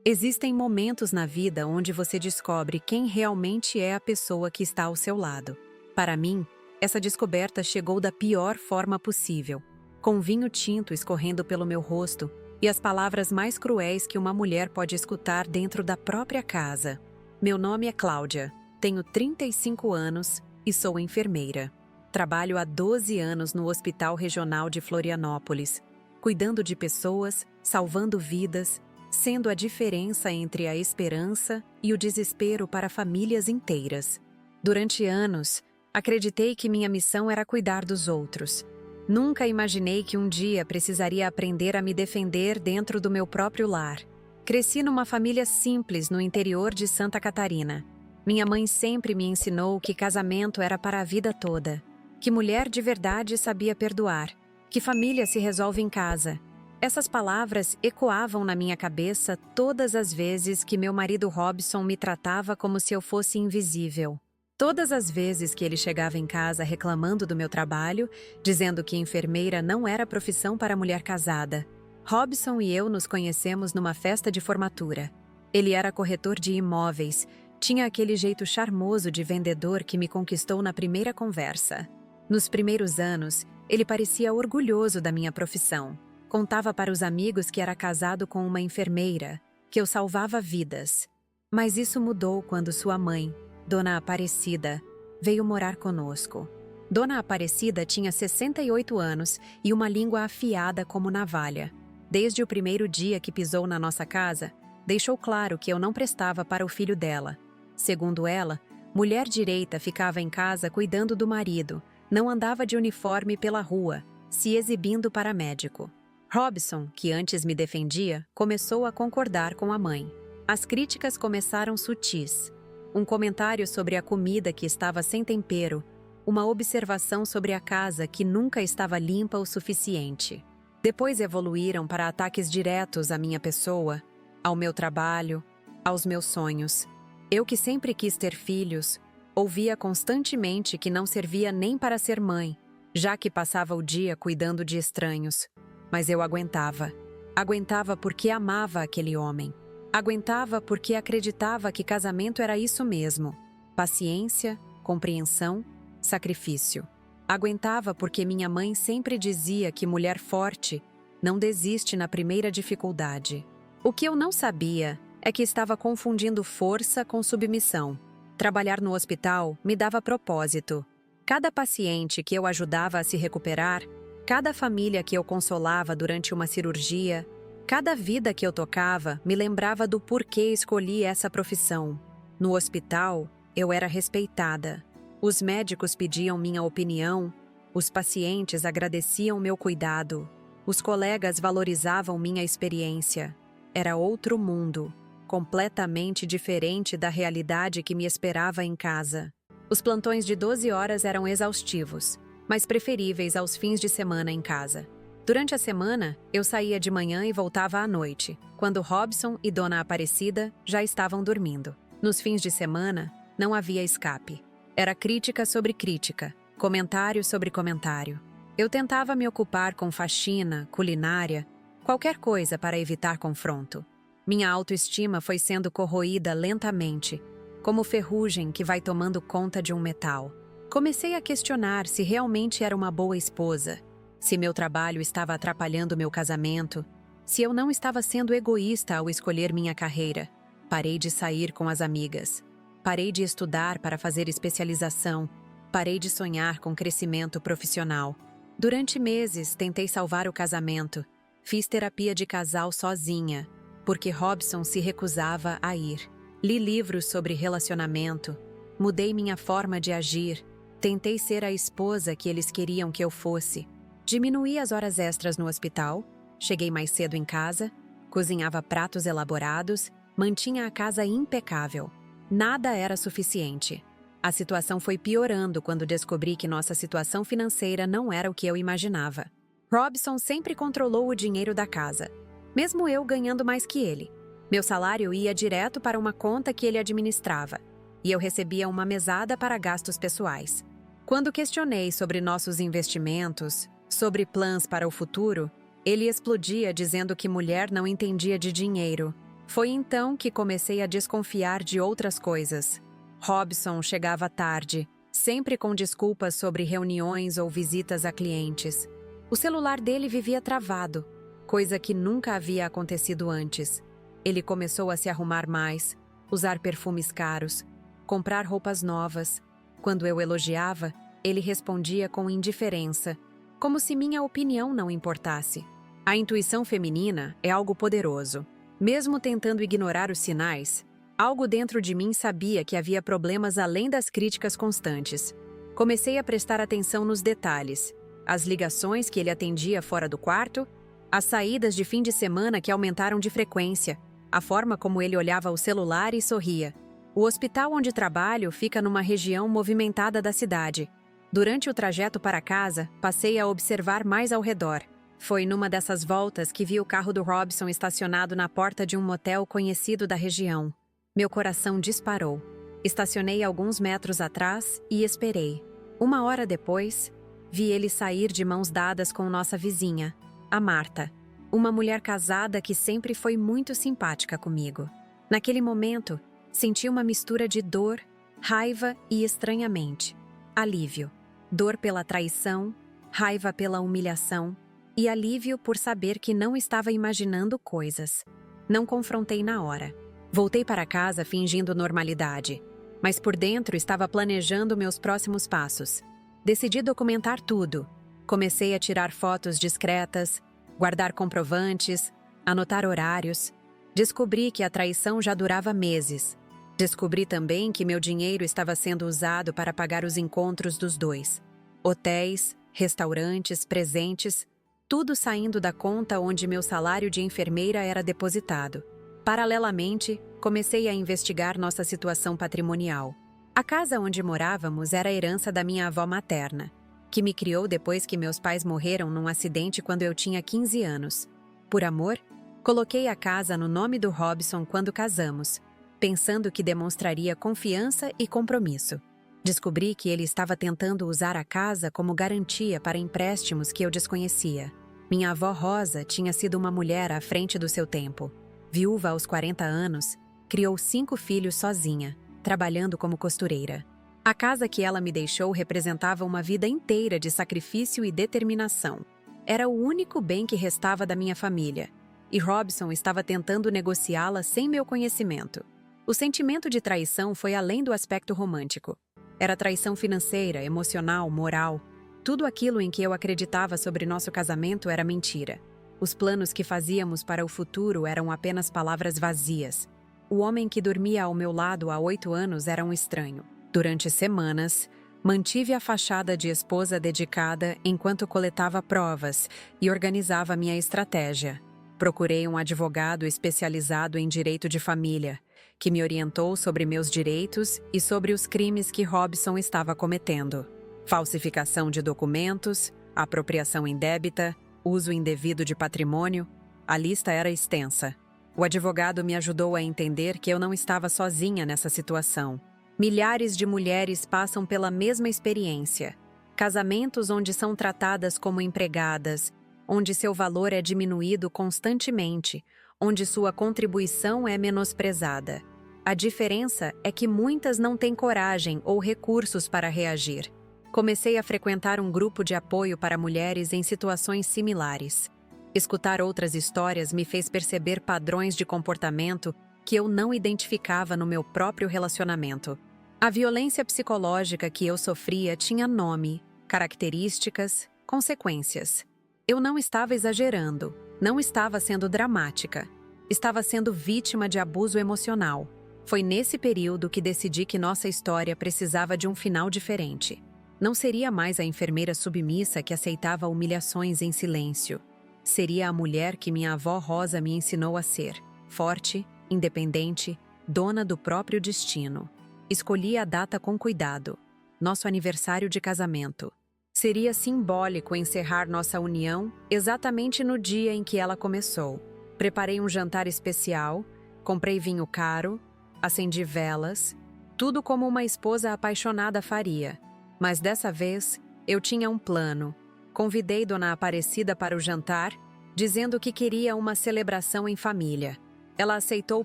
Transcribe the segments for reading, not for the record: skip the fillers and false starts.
Existem momentos na vida onde você descobre quem realmente é a pessoa que está ao seu lado. Para mim, essa descoberta chegou da pior forma possível, com vinho tinto escorrendo pelo meu rosto e as palavras mais cruéis que uma mulher pode escutar dentro da própria casa. Meu nome é Cláudia, tenho 35 anos e sou enfermeira. Trabalho há 12 anos no Hospital Regional de Florianópolis, cuidando de pessoas, salvando vidas, sendo a diferença entre a esperança e o desespero para famílias inteiras. Durante anos, acreditei que minha missão era cuidar dos outros. Nunca imaginei que um dia precisaria aprender a me defender dentro do meu próprio lar. Cresci numa família simples no interior de Santa Catarina. Minha mãe sempre me ensinou que casamento era para a vida toda, que mulher de verdade sabia perdoar, que família se resolve em casa. Essas palavras ecoavam na minha cabeça todas as vezes que meu marido Robson me tratava como se eu fosse invisível. Todas as vezes que ele chegava em casa reclamando do meu trabalho, dizendo que enfermeira não era profissão para mulher casada. Robson e eu nos conhecemos numa festa de formatura. Ele era corretor de imóveis, tinha aquele jeito charmoso de vendedor que me conquistou na primeira conversa. Nos primeiros anos, ele parecia orgulhoso da minha profissão. Contava para os amigos que era casado com uma enfermeira, que eu salvava vidas. Mas isso mudou quando sua mãe, Dona Aparecida, veio morar conosco. Dona Aparecida tinha 68 anos e uma língua afiada como navalha. Desde o primeiro dia que pisou na nossa casa, deixou claro que eu não prestava para o filho dela. Segundo ela, mulher direita ficava em casa cuidando do marido, não andava de uniforme pela rua, se exibindo para médico. Robson, que antes me defendia, começou a concordar com a mãe. As críticas começaram sutis. Um comentário sobre a comida que estava sem tempero, uma observação sobre a casa que nunca estava limpa o suficiente. Depois evoluíram para ataques diretos à minha pessoa, ao meu trabalho, aos meus sonhos. Eu que sempre quis ter filhos, ouvia constantemente que não servia nem para ser mãe, já que passava o dia cuidando de estranhos. Mas eu aguentava. Aguentava porque amava aquele homem. Aguentava porque acreditava que casamento era isso mesmo. Paciência, compreensão, sacrifício. Aguentava porque minha mãe sempre dizia que mulher forte não desiste na primeira dificuldade. O que eu não sabia é que estava confundindo força com submissão. Trabalhar no hospital me dava propósito. Cada paciente que eu ajudava a se recuperar, cada família que eu consolava durante uma cirurgia, cada vida que eu tocava me lembrava do porquê escolhi essa profissão. No hospital, eu era respeitada. Os médicos pediam minha opinião, os pacientes agradeciam meu cuidado, os colegas valorizavam minha experiência. Era outro mundo, completamente diferente da realidade que me esperava em casa. Os plantões de 12 horas eram exaustivos, mas preferíveis aos fins de semana em casa. Durante a semana, eu saía de manhã e voltava à noite, quando Robson e Dona Aparecida já estavam dormindo. Nos fins de semana, não havia escape. Era crítica sobre crítica, comentário sobre comentário. Eu tentava me ocupar com faxina, culinária, qualquer coisa para evitar confronto. Minha autoestima foi sendo corroída lentamente, como ferrugem que vai tomando conta de um metal. Comecei a questionar se realmente era uma boa esposa, se meu trabalho estava atrapalhando meu casamento, se eu não estava sendo egoísta ao escolher minha carreira. Parei de sair com as amigas. Parei de estudar para fazer especialização. Parei de sonhar com crescimento profissional. Durante meses, tentei salvar o casamento. Fiz terapia de casal sozinha, porque Robson se recusava a ir. Li livros sobre relacionamento. Mudei minha forma de agir. Tentei ser a esposa que eles queriam que eu fosse. Diminuí as horas extras no hospital, cheguei mais cedo em casa, cozinhava pratos elaborados, mantinha a casa impecável. Nada era suficiente. A situação foi piorando quando descobri que nossa situação financeira não era o que eu imaginava. Robson sempre controlou o dinheiro da casa, mesmo eu ganhando mais que ele. Meu salário ia direto para uma conta que ele administrava, e eu recebia uma mesada para gastos pessoais. Quando questionei sobre nossos investimentos, sobre planos para o futuro, ele explodia dizendo que mulher não entendia de dinheiro. Foi então que comecei a desconfiar de outras coisas. Robson chegava tarde, sempre com desculpas sobre reuniões ou visitas a clientes. O celular dele vivia travado, coisa que nunca havia acontecido antes. Ele começou a se arrumar mais, usar perfumes caros, comprar roupas novas. Quando eu elogiava, ele respondia com indiferença, como se minha opinião não importasse. A intuição feminina é algo poderoso. Mesmo tentando ignorar os sinais, algo dentro de mim sabia que havia problemas além das críticas constantes. Comecei a prestar atenção nos detalhes, as ligações que ele atendia fora do quarto, as saídas de fim de semana que aumentaram de frequência, a forma como ele olhava o celular e sorria. O hospital onde trabalho fica numa região movimentada da cidade. Durante o trajeto para casa, passei a observar mais ao redor. Foi numa dessas voltas que vi o carro do Robson estacionado na porta de um motel conhecido da região. Meu coração disparou. Estacionei alguns metros atrás e esperei. 1 hora depois, vi ele sair de mãos dadas com nossa vizinha, a Marta, uma mulher casada que sempre foi muito simpática comigo. Naquele momento, senti uma mistura de dor, raiva e estranhamento. Alívio. Dor pela traição, raiva pela humilhação e alívio por saber que não estava imaginando coisas. Não confrontei na hora. Voltei para casa fingindo normalidade, mas por dentro estava planejando meus próximos passos. Decidi documentar tudo. Comecei a tirar fotos discretas, guardar comprovantes, anotar horários. Descobri que a traição já durava meses. Descobri também que meu dinheiro estava sendo usado para pagar os encontros dos dois. Hotéis, restaurantes, presentes, tudo saindo da conta onde meu salário de enfermeira era depositado. Paralelamente, comecei a investigar nossa situação patrimonial. A casa onde morávamos era a herança da minha avó materna, que me criou depois que meus pais morreram num acidente quando eu tinha 15 anos. Por amor, coloquei a casa no nome do Robson quando casamos, pensando que demonstraria confiança e compromisso. Descobri que ele estava tentando usar a casa como garantia para empréstimos que eu desconhecia. Minha avó Rosa tinha sido uma mulher à frente do seu tempo. Viúva aos 40 anos, criou 5 filhos sozinha, trabalhando como costureira. A casa que ela me deixou representava uma vida inteira de sacrifício e determinação. Era o único bem que restava da minha família, e Robson estava tentando negociá-la sem meu conhecimento. O sentimento de traição foi além do aspecto romântico. Era traição financeira, emocional, moral. Tudo aquilo em que eu acreditava sobre nosso casamento era mentira. Os planos que fazíamos para o futuro eram apenas palavras vazias. O homem que dormia ao meu lado há 8 anos era um estranho. Durante semanas, mantive a fachada de esposa dedicada enquanto coletava provas e organizava minha estratégia. Procurei um advogado especializado em direito de família, que me orientou sobre meus direitos e sobre os crimes que Robson estava cometendo. Falsificação de documentos, apropriação indébita, uso indevido de patrimônio, a lista era extensa. O advogado me ajudou a entender que eu não estava sozinha nessa situação. Milhares de mulheres passam pela mesma experiência. Casamentos onde são tratadas como empregadas, onde seu valor é diminuído constantemente, onde sua contribuição é menosprezada. A diferença é que muitas não têm coragem ou recursos para reagir. Comecei a frequentar um grupo de apoio para mulheres em situações similares. Escutar outras histórias me fez perceber padrões de comportamento que eu não identificava no meu próprio relacionamento. A violência psicológica que eu sofria tinha nome, características, consequências. Eu não estava exagerando, não estava sendo dramática. Estava sendo vítima de abuso emocional. Foi nesse período que decidi que nossa história precisava de um final diferente. Não seria mais a enfermeira submissa que aceitava humilhações em silêncio. Seria a mulher que minha avó Rosa me ensinou a ser, forte, independente, dona do próprio destino. Escolhi a data com cuidado, nosso aniversário de casamento. Seria simbólico encerrar nossa união exatamente no dia em que ela começou. Preparei um jantar especial, comprei vinho caro, acendi velas, tudo como uma esposa apaixonada faria. Mas dessa vez, eu tinha um plano. Convidei Dona Aparecida para o jantar, dizendo que queria uma celebração em família. Ela aceitou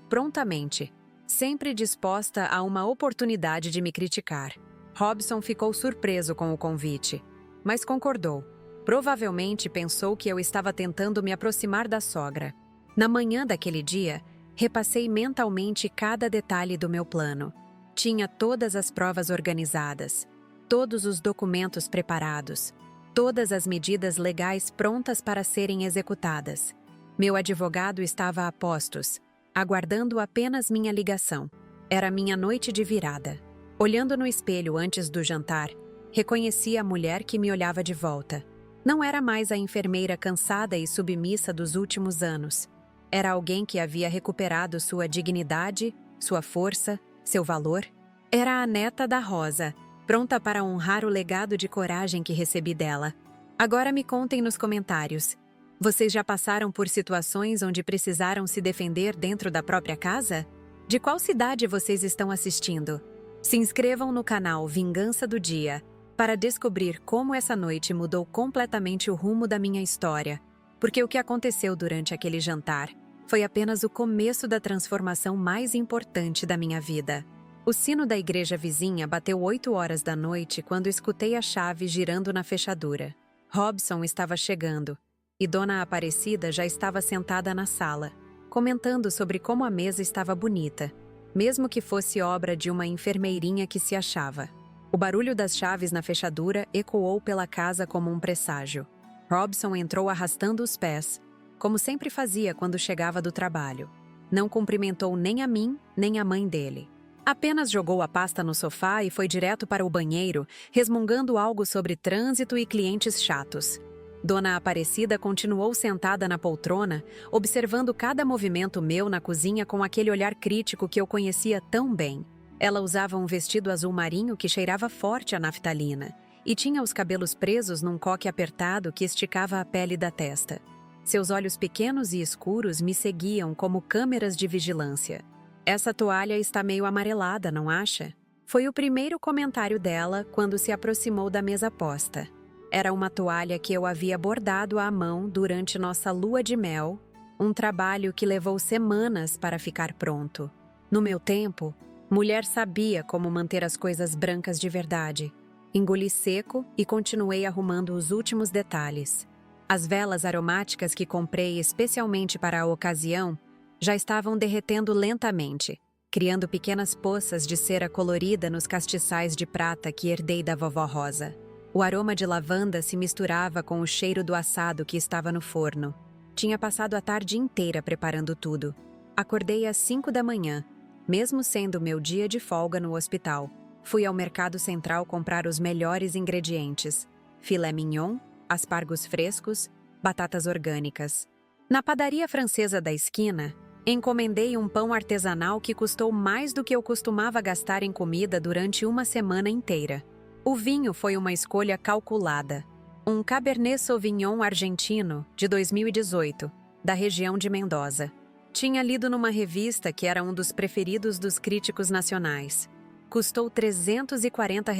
prontamente, sempre disposta a uma oportunidade de me criticar. Robson ficou surpreso com o convite, mas concordou. Provavelmente pensou que eu estava tentando me aproximar da sogra. Na manhã daquele dia, repassei mentalmente cada detalhe do meu plano. Tinha todas as provas organizadas, todos os documentos preparados, todas as medidas legais prontas para serem executadas. Meu advogado estava a postos, aguardando apenas minha ligação. Era minha noite de virada. Olhando no espelho antes do jantar, reconheci a mulher que me olhava de volta. Não era mais a enfermeira cansada e submissa dos últimos anos. Era alguém que havia recuperado sua dignidade, sua força, seu valor. Era a neta da Rosa, pronta para honrar o legado de coragem que recebi dela. Agora me contem nos comentários. Vocês já passaram por situações onde precisaram se defender dentro da própria casa? De qual cidade vocês estão assistindo? Se inscrevam no canal Vingança do Dia para descobrir como essa noite mudou completamente o rumo da minha história, porque o que aconteceu durante aquele jantar foi apenas o começo da transformação mais importante da minha vida. O sino da igreja vizinha bateu 8 horas da noite quando escutei a chave girando na fechadura. Robson estava chegando, e Dona Aparecida já estava sentada na sala, comentando sobre como a mesa estava bonita, mesmo que fosse obra de uma enfermeirinha que se achava. O barulho das chaves na fechadura ecoou pela casa como um presságio. Robson entrou arrastando os pés, como sempre fazia quando chegava do trabalho. Não cumprimentou nem a mim, nem a mãe dele. Apenas jogou a pasta no sofá e foi direto para o banheiro, resmungando algo sobre trânsito e clientes chatos. Dona Aparecida continuou sentada na poltrona, observando cada movimento meu na cozinha com aquele olhar crítico que eu conhecia tão bem. Ela usava um vestido azul marinho que cheirava forte a naftalina e tinha os cabelos presos num coque apertado que esticava a pele da testa. Seus olhos pequenos e escuros me seguiam como câmeras de vigilância. Essa toalha está meio amarelada, não acha? Foi o primeiro comentário dela quando se aproximou da mesa posta. Era uma toalha que eu havia bordado à mão durante nossa lua de mel, um trabalho que levou semanas para ficar pronto. No meu tempo, mulher sabia como manter as coisas brancas de verdade. Engoli seco e continuei arrumando os últimos detalhes. As velas aromáticas que comprei especialmente para a ocasião já estavam derretendo lentamente, criando pequenas poças de cera colorida nos castiçais de prata que herdei da vovó Rosa. O aroma de lavanda se misturava com o cheiro do assado que estava no forno. Tinha passado a tarde inteira preparando tudo. Acordei às 5 da manhã, mesmo sendo meu dia de folga no hospital. Fui ao mercado central comprar os melhores ingredientes: filé mignon, aspargos frescos, batatas orgânicas. Na padaria francesa da esquina, encomendei um pão artesanal que custou mais do que eu costumava gastar em comida durante uma semana inteira. O vinho foi uma escolha calculada. Um Cabernet Sauvignon argentino, de 2018, da região de Mendoza. Tinha lido numa revista que era um dos preferidos dos críticos nacionais. Custou R$ 340,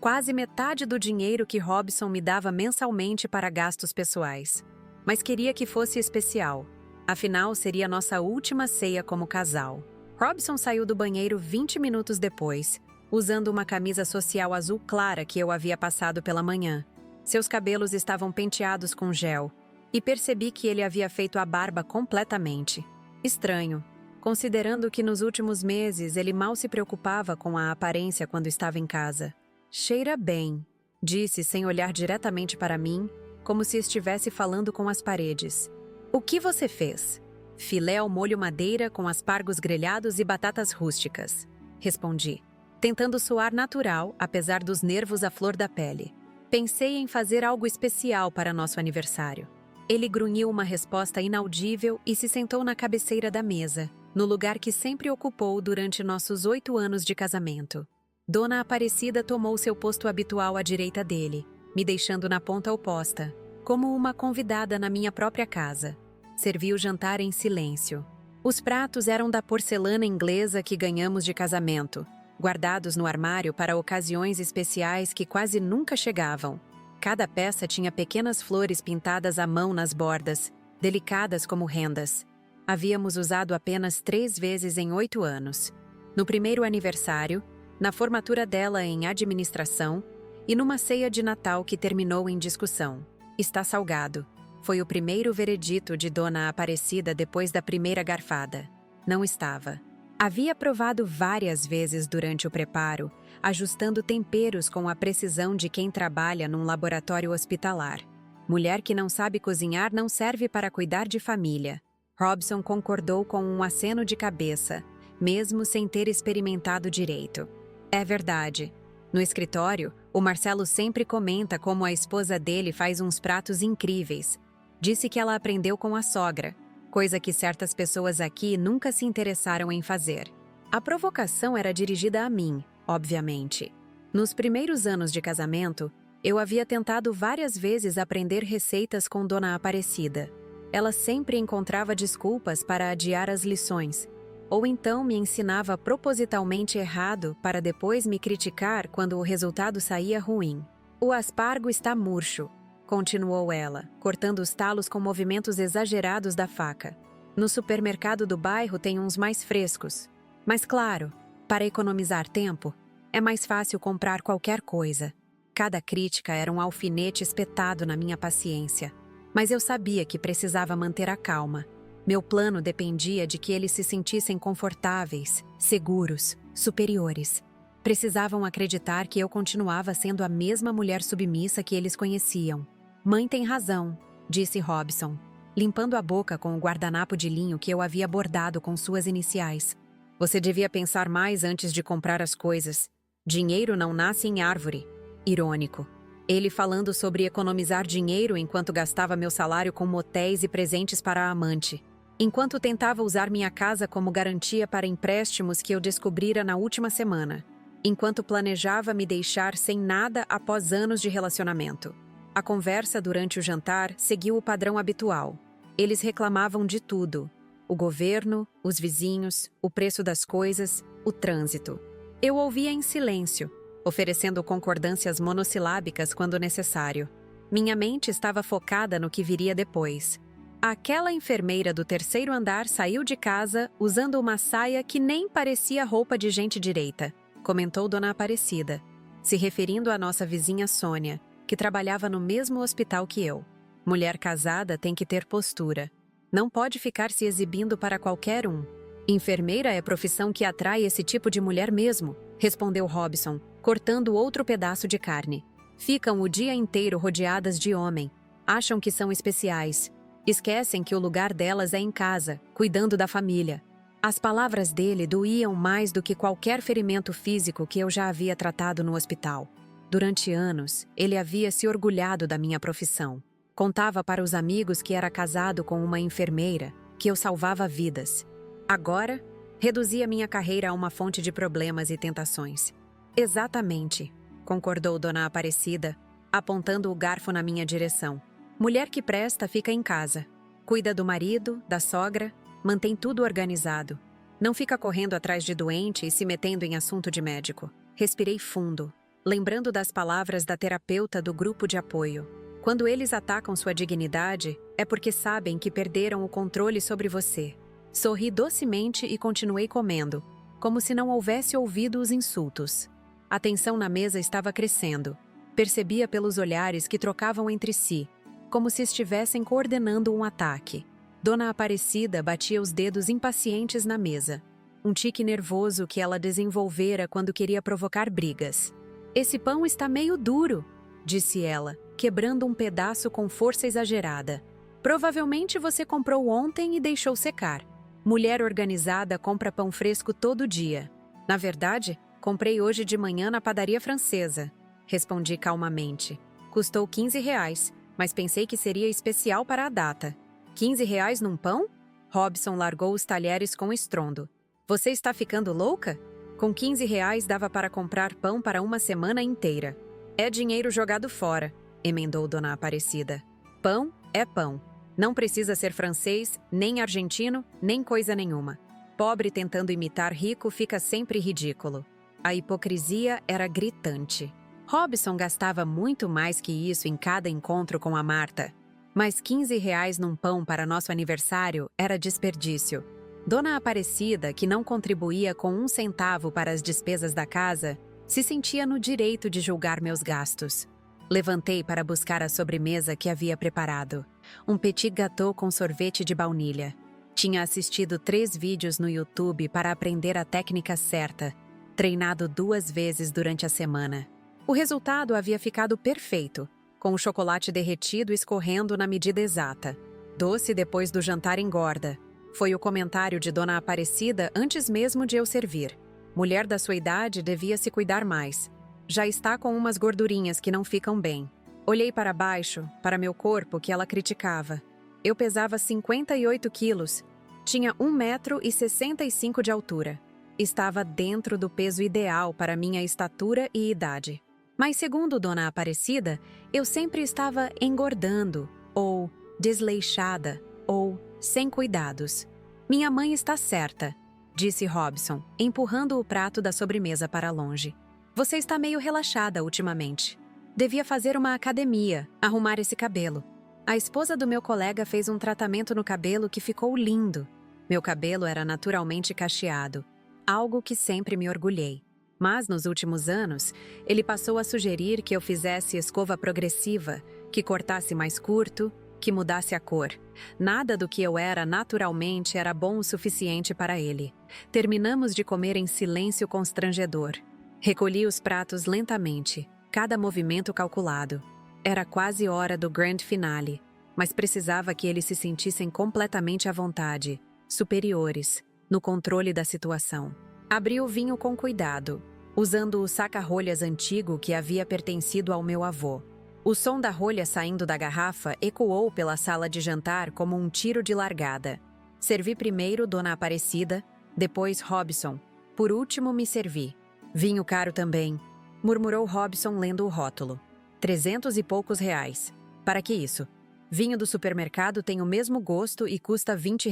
quase metade do dinheiro que Robson me dava mensalmente para gastos pessoais. Mas queria que fosse especial. Afinal, seria nossa última ceia como casal. Robson saiu do banheiro 20 minutos depois, usando uma camisa social azul clara que eu havia passado pela manhã. Seus cabelos estavam penteados com gel, e percebi que ele havia feito a barba completamente. Estranho, considerando que nos últimos meses ele mal se preocupava com a aparência quando estava em casa. Cheira bem, disse sem olhar diretamente para mim, como se estivesse falando com as paredes. O que você fez? Filé ao molho madeira com aspargos grelhados e batatas rústicas, respondi, tentando soar natural, apesar dos nervos à flor da pele. Pensei em fazer algo especial para nosso aniversário. Ele grunhiu uma resposta inaudível e se sentou na cabeceira da mesa, no lugar que sempre ocupou durante nossos 8 anos de casamento. Dona Aparecida tomou seu posto habitual à direita dele, me deixando na ponta oposta, como uma convidada na minha própria casa. Servi o jantar em silêncio. Os pratos eram da porcelana inglesa que ganhamos de casamento, guardados no armário para ocasiões especiais que quase nunca chegavam. Cada peça tinha pequenas flores pintadas à mão nas bordas, delicadas como rendas. Havíamos usado apenas 3 vezes em 8 anos. No primeiro aniversário, na formatura dela em administração e numa ceia de Natal que terminou em discussão. Está salgado. Foi o primeiro veredito de Dona Aparecida depois da primeira garfada. Não estava. Havia provado várias vezes durante o preparo, ajustando temperos com a precisão de quem trabalha num laboratório hospitalar. Mulher que não sabe cozinhar não serve para cuidar de família. Robson concordou com um aceno de cabeça, mesmo sem ter experimentado direito. É verdade. No escritório, o Marcelo sempre comenta como a esposa dele faz uns pratos incríveis. Disse que ela aprendeu com a sogra, coisa que certas pessoas aqui nunca se interessaram em fazer. A provocação era dirigida a mim, obviamente. Nos primeiros anos de casamento, eu havia tentado várias vezes aprender receitas com Dona Aparecida. Ela sempre encontrava desculpas para adiar as lições, ou então me ensinava propositalmente errado para depois me criticar quando o resultado saía ruim. O aspargo está murcho, continuou ela, cortando os talos com movimentos exagerados da faca. No supermercado do bairro tem uns mais frescos. Mas claro, para economizar tempo, é mais fácil comprar qualquer coisa. Cada crítica era um alfinete espetado na minha paciência. Mas eu sabia que precisava manter a calma. Meu plano dependia de que eles se sentissem confortáveis, seguros, superiores. Precisavam acreditar que eu continuava sendo a mesma mulher submissa que eles conheciam. Mãe tem razão, disse Robson, limpando a boca com o guardanapo de linho que eu havia bordado com suas iniciais. Você devia pensar mais antes de comprar as coisas. Dinheiro não nasce em árvore. Irônico. Ele falando sobre economizar dinheiro enquanto gastava meu salário com motéis e presentes para a amante. Enquanto tentava usar minha casa como garantia para empréstimos que eu descobrira na última semana. Enquanto planejava me deixar sem nada após anos de relacionamento. A conversa durante o jantar seguiu o padrão habitual. Eles reclamavam de tudo. O governo, os vizinhos, o preço das coisas, o trânsito. Eu ouvia em silêncio, oferecendo concordâncias monossilábicas quando necessário. Minha mente estava focada no que viria depois. Aquela enfermeira do terceiro andar saiu de casa usando uma saia que nem parecia roupa de gente direita, comentou Dona Aparecida, se referindo à nossa vizinha Sônia, que trabalhava no mesmo hospital que eu. Mulher casada tem que ter postura. Não pode ficar se exibindo para qualquer um. Enfermeira é profissão que atrai esse tipo de mulher mesmo, respondeu Robson, cortando outro pedaço de carne. Ficam o dia inteiro rodeadas de homem. Acham que são especiais. Esquecem que o lugar delas é em casa, cuidando da família. As palavras dele doíam mais do que qualquer ferimento físico que eu já havia tratado no hospital. Durante anos, ele havia se orgulhado da minha profissão. Contava para os amigos que era casado com uma enfermeira, que eu salvava vidas. Agora, reduzia minha carreira a uma fonte de problemas e tentações. Exatamente, concordou Dona Aparecida, apontando o garfo na minha direção. Mulher que presta fica em casa. Cuida do marido, da sogra, mantém tudo organizado. Não fica correndo atrás de doente e se metendo em assunto de médico. Respirei fundo, lembrando das palavras da terapeuta do grupo de apoio. Quando eles atacam sua dignidade, é porque sabem que perderam o controle sobre você. Sorri docemente e continuei comendo, como se não houvesse ouvido os insultos. A tensão na mesa estava crescendo. Percebia pelos olhares que trocavam entre si, como se estivessem coordenando um ataque. Dona Aparecida batia os dedos impacientes na mesa. Um tique nervoso que ela desenvolvera quando queria provocar brigas. Esse pão está meio duro, disse ela, quebrando um pedaço com força exagerada. Provavelmente você comprou ontem e deixou secar. Mulher organizada compra pão fresco todo dia. Na verdade, comprei hoje de manhã na padaria francesa. Respondi calmamente. Custou R$ 15, mas pensei que seria especial para a data. R$ 15 num pão? Robson largou os talheres com estrondo. Você está ficando louca? Com R$ 15 dava para comprar pão para uma semana inteira. É dinheiro jogado fora, emendou Dona Aparecida. Pão é pão. Não precisa ser francês, nem argentino, nem coisa nenhuma. Pobre tentando imitar rico fica sempre ridículo. A hipocrisia era gritante. Robson gastava muito mais que isso em cada encontro com a Marta. Mas R$ 15 num pão para nosso aniversário era desperdício. Dona Aparecida, que não contribuía com 1 centavo para as despesas da casa, se sentia no direito de julgar meus gastos. Levantei para buscar a sobremesa que havia preparado. Um petit gâteau com sorvete de baunilha. Tinha assistido 3 vídeos no YouTube para aprender a técnica certa, treinado 2 vezes durante a semana. O resultado havia ficado perfeito, com o chocolate derretido escorrendo na medida exata. Doce depois do jantar engorda. Foi o comentário de Dona Aparecida antes mesmo de eu servir. Mulher da sua idade devia se cuidar mais. Já está com umas gordurinhas que não ficam bem. Olhei para baixo, para meu corpo que ela criticava. Eu pesava 58 quilos. Tinha 1,65 m de altura. Estava dentro do peso ideal para minha estatura e idade. Mas segundo Dona Aparecida, eu sempre estava engordando, ou desleixada, ou sem cuidados. Minha mãe está certa, disse Robson, empurrando o prato da sobremesa para longe. Você está meio relaxada ultimamente. Devia fazer uma academia, arrumar esse cabelo. A esposa do meu colega fez um tratamento no cabelo que ficou lindo. Meu cabelo era naturalmente cacheado, algo que sempre me orgulhei. Mas, nos últimos anos, ele passou a sugerir que eu fizesse escova progressiva, que cortasse mais curto, que mudasse a cor. Nada do que eu era naturalmente era bom o suficiente para ele. Terminamos de comer em silêncio constrangedor. Recolhi os pratos lentamente, cada movimento calculado. Era quase hora do grand finale, mas precisava que eles se sentissem completamente à vontade, superiores, no controle da situação. Abri o vinho com cuidado, usando o saca-rolhas antigo que havia pertencido ao meu avô. O som da rolha saindo da garrafa ecoou pela sala de jantar como um tiro de largada. Servi primeiro Dona Aparecida, depois Robson. Por último, me servi. Vinho caro também, murmurou Robson lendo o rótulo. 300 e poucos reais. Para que isso? Vinho do supermercado tem o mesmo gosto e custa R$ 20.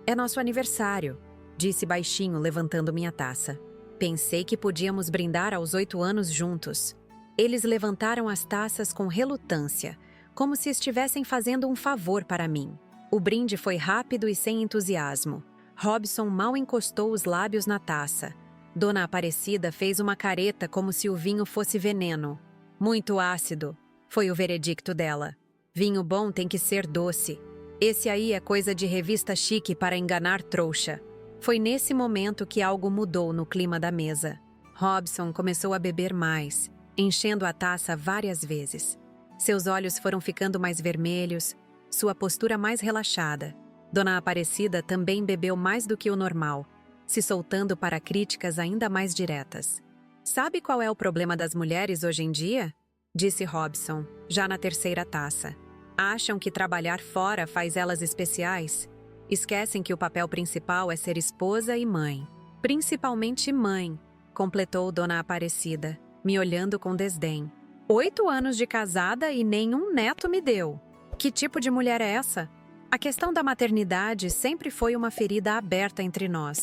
É nosso aniversário, disse baixinho, levantando minha taça. Pensei que podíamos brindar aos 8 anos juntos. Eles levantaram as taças com relutância, como se estivessem fazendo um favor para mim. O brinde foi rápido e sem entusiasmo. Robson mal encostou os lábios na taça. Dona Aparecida fez uma careta como se o vinho fosse veneno. Muito ácido, foi o veredicto dela. Vinho bom tem que ser doce. Esse aí é coisa de revista chique para enganar trouxa. Foi nesse momento que algo mudou no clima da mesa. Robson começou a beber mais, enchendo a taça várias vezes. Seus olhos foram ficando mais vermelhos, sua postura mais relaxada. Dona Aparecida também bebeu mais do que o normal, se soltando para críticas ainda mais diretas. Sabe qual é o problema das mulheres hoje em dia? Disse Robson, já na 3ª taça. Acham que trabalhar fora faz elas especiais? Esquecem que o papel principal é ser esposa e mãe. Principalmente mãe, completou Dona Aparecida, me olhando com desdém. 8 anos de casada e nenhum neto me deu. Que tipo de mulher é essa? A questão da maternidade sempre foi uma ferida aberta entre nós.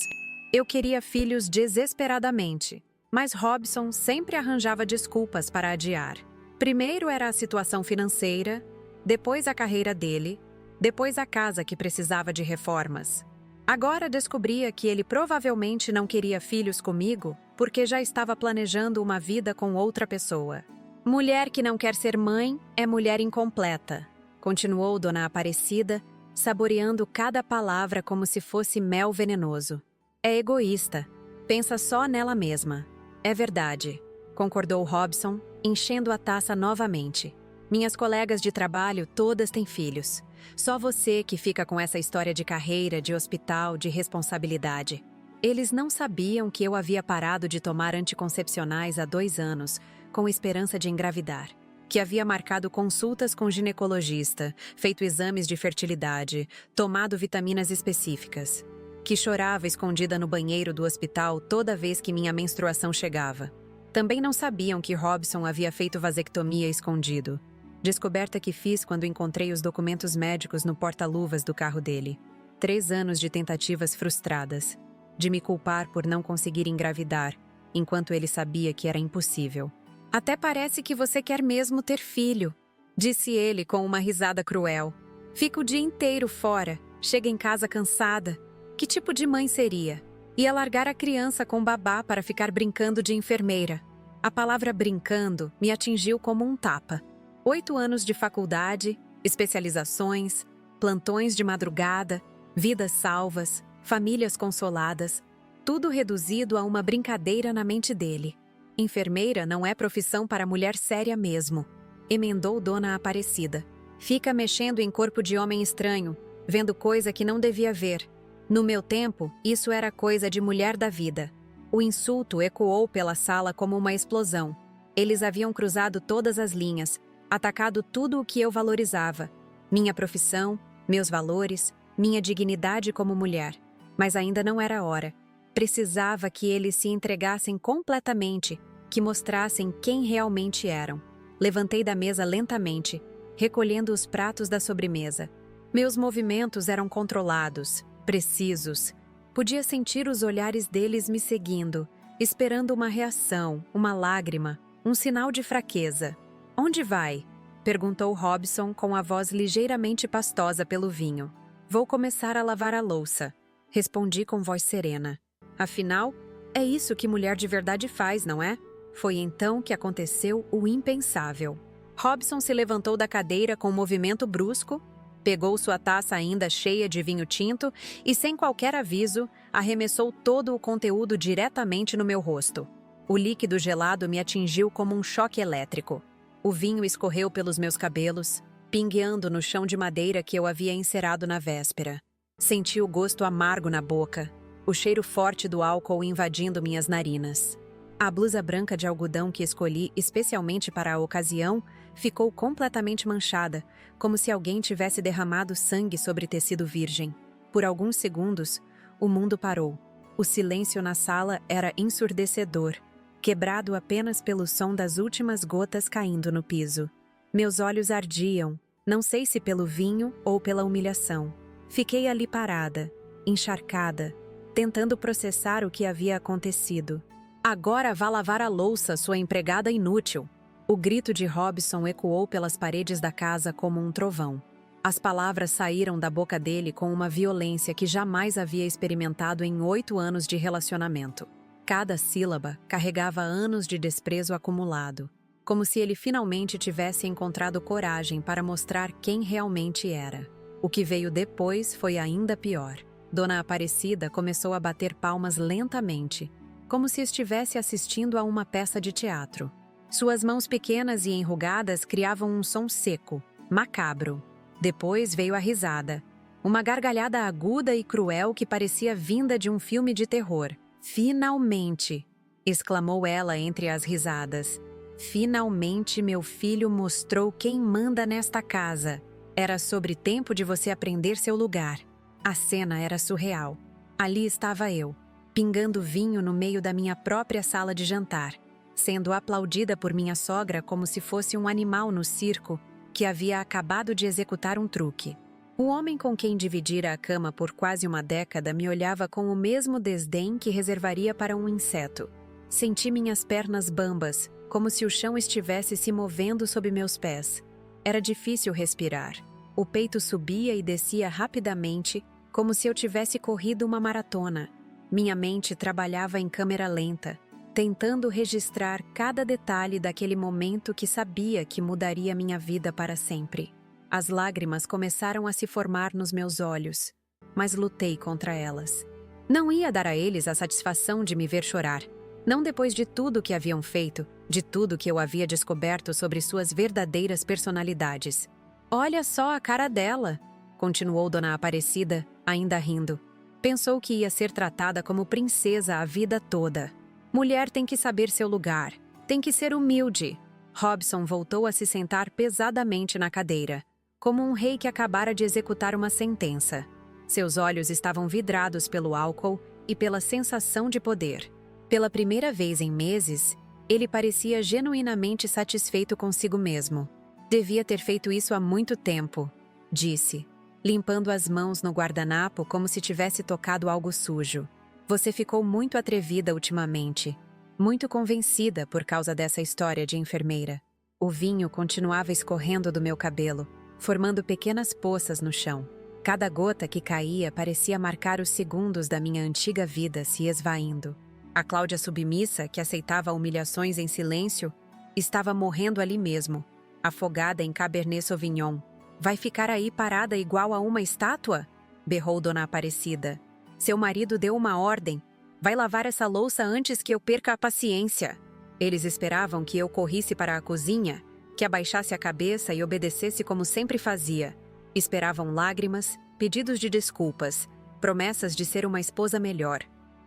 Eu queria filhos desesperadamente, mas Robson sempre arranjava desculpas para adiar. Primeiro era a situação financeira, depois a carreira dele, depois a casa que precisava de reformas. Agora descobria que ele provavelmente não queria filhos comigo porque já estava planejando uma vida com outra pessoa. Mulher que não quer ser mãe é mulher incompleta, continuou Dona Aparecida, saboreando cada palavra como se fosse mel venenoso. É egoísta, pensa só nela mesma. É verdade, concordou Robson, enchendo a taça novamente. Minhas colegas de trabalho todas têm filhos. Só você que fica com essa história de carreira, de hospital, de responsabilidade. Eles não sabiam que eu havia parado de tomar anticoncepcionais há 2 anos, com esperança de engravidar. Que havia marcado consultas com ginecologista, feito exames de fertilidade, tomado vitaminas específicas. Que chorava escondida no banheiro do hospital toda vez que minha menstruação chegava. Também não sabiam que Robson havia feito vasectomia escondido. Descoberta que fiz quando encontrei os documentos médicos no porta-luvas do carro dele. 3 anos de tentativas frustradas. De me culpar por não conseguir engravidar, enquanto ele sabia que era impossível. Até parece que você quer mesmo ter filho, disse ele com uma risada cruel. Fica o dia inteiro fora, chega em casa cansada. Que tipo de mãe seria? Ia largar a criança com babá para ficar brincando de enfermeira. A palavra brincando me atingiu como um tapa. 8 anos de faculdade, especializações, plantões de madrugada, vidas salvas, famílias consoladas, tudo reduzido a uma brincadeira na mente dele. Enfermeira não é profissão para mulher séria mesmo, emendou Dona Aparecida. Fica mexendo em corpo de homem estranho, vendo coisa que não devia ver. No meu tempo, isso era coisa de mulher da vida. O insulto ecoou pela sala como uma explosão. Eles haviam cruzado todas as linhas, atacado tudo o que eu valorizava. Minha profissão, meus valores, minha dignidade como mulher. Mas ainda não era hora. Precisava que eles se entregassem completamente, que mostrassem quem realmente eram. Levantei da mesa lentamente, recolhendo os pratos da sobremesa. Meus movimentos eram controlados, precisos. Podia sentir os olhares deles me seguindo, esperando uma reação, uma lágrima, um sinal de fraqueza. "Onde vai?" perguntou Robson com a voz ligeiramente pastosa pelo vinho. "Vou começar a lavar a louça", respondi com voz serena. Afinal, é isso que mulher de verdade faz, não é? Foi então que aconteceu o impensável. Robson se levantou da cadeira com um movimento brusco, pegou sua taça ainda cheia de vinho tinto e, sem qualquer aviso, arremessou todo o conteúdo diretamente no meu rosto. O líquido gelado me atingiu como um choque elétrico. O vinho escorreu pelos meus cabelos, pingueando no chão de madeira que eu havia encerado na véspera. Senti o gosto amargo na boca, o cheiro forte do álcool invadindo minhas narinas. A blusa branca de algodão que escolhi especialmente para a ocasião ficou completamente manchada, como se alguém tivesse derramado sangue sobre tecido virgem. Por alguns segundos, o mundo parou. O silêncio na sala era ensurdecedor, quebrado apenas pelo som das últimas gotas caindo no piso. Meus olhos ardiam, não sei se pelo vinho ou pela humilhação. Fiquei ali parada, encharcada, tentando processar o que havia acontecido. "Agora vá lavar a louça, sua empregada inútil!" O grito de Robson ecoou pelas paredes da casa como um trovão. As palavras saíram da boca dele com uma violência que jamais havia experimentado em 8 anos de relacionamento. Cada sílaba carregava anos de desprezo acumulado, como se ele finalmente tivesse encontrado coragem para mostrar quem realmente era. O que veio depois foi ainda pior. Dona Aparecida começou a bater palmas lentamente, como se estivesse assistindo a uma peça de teatro. Suas mãos pequenas e enrugadas criavam um som seco, macabro. Depois veio a risada, uma gargalhada aguda e cruel que parecia vinda de um filme de terror. "Finalmente!" exclamou ela entre as risadas. "Finalmente meu filho mostrou quem manda nesta casa. Era sobre tempo de você aprender seu lugar." A cena era surreal. Ali estava eu, pingando vinho no meio da minha própria sala de jantar, sendo aplaudida por minha sogra como se fosse um animal no circo que havia acabado de executar um truque. O homem com quem dividira a cama por quase uma década me olhava com o mesmo desdém que reservaria para um inseto. Senti minhas pernas bambas, como se o chão estivesse se movendo sob meus pés. Era difícil respirar. O peito subia e descia rapidamente, como se eu tivesse corrido uma maratona. Minha mente trabalhava em câmera lenta, tentando registrar cada detalhe daquele momento que sabia que mudaria minha vida para sempre. As lágrimas começaram a se formar nos meus olhos, mas lutei contra elas. Não ia dar a eles a satisfação de me ver chorar. Não depois de tudo que haviam feito, de tudo que eu havia descoberto sobre suas verdadeiras personalidades. "Olha só a cara dela", continuou Dona Aparecida, ainda rindo. "Pensou que ia ser tratada como princesa a vida toda. Mulher tem que saber seu lugar, tem que ser humilde." Robson voltou a se sentar pesadamente na cadeira, como um rei que acabara de executar uma sentença. Seus olhos estavam vidrados pelo álcool e pela sensação de poder. Pela primeira vez em meses, ele parecia genuinamente satisfeito consigo mesmo. "Devia ter feito isso há muito tempo", disse, limpando as mãos no guardanapo como se tivesse tocado algo sujo. "Você ficou muito atrevida ultimamente, muito convencida por causa dessa história de enfermeira." O vinho continuava escorrendo do meu cabelo, formando pequenas poças no chão. Cada gota que caía parecia marcar os segundos da minha antiga vida se esvaindo. A Cláudia submissa, que aceitava humilhações em silêncio, estava morrendo ali mesmo, afogada em Cabernet Sauvignon. "Vai ficar aí parada igual a uma estátua?" berrou Dona Aparecida. "Seu marido deu uma ordem. Vai lavar essa louça antes que eu perca a paciência." Eles esperavam que eu corrisse para a cozinha, que abaixasse a cabeça e obedecesse como sempre fazia. Esperavam lágrimas, pedidos de desculpas, promessas de ser uma esposa melhor.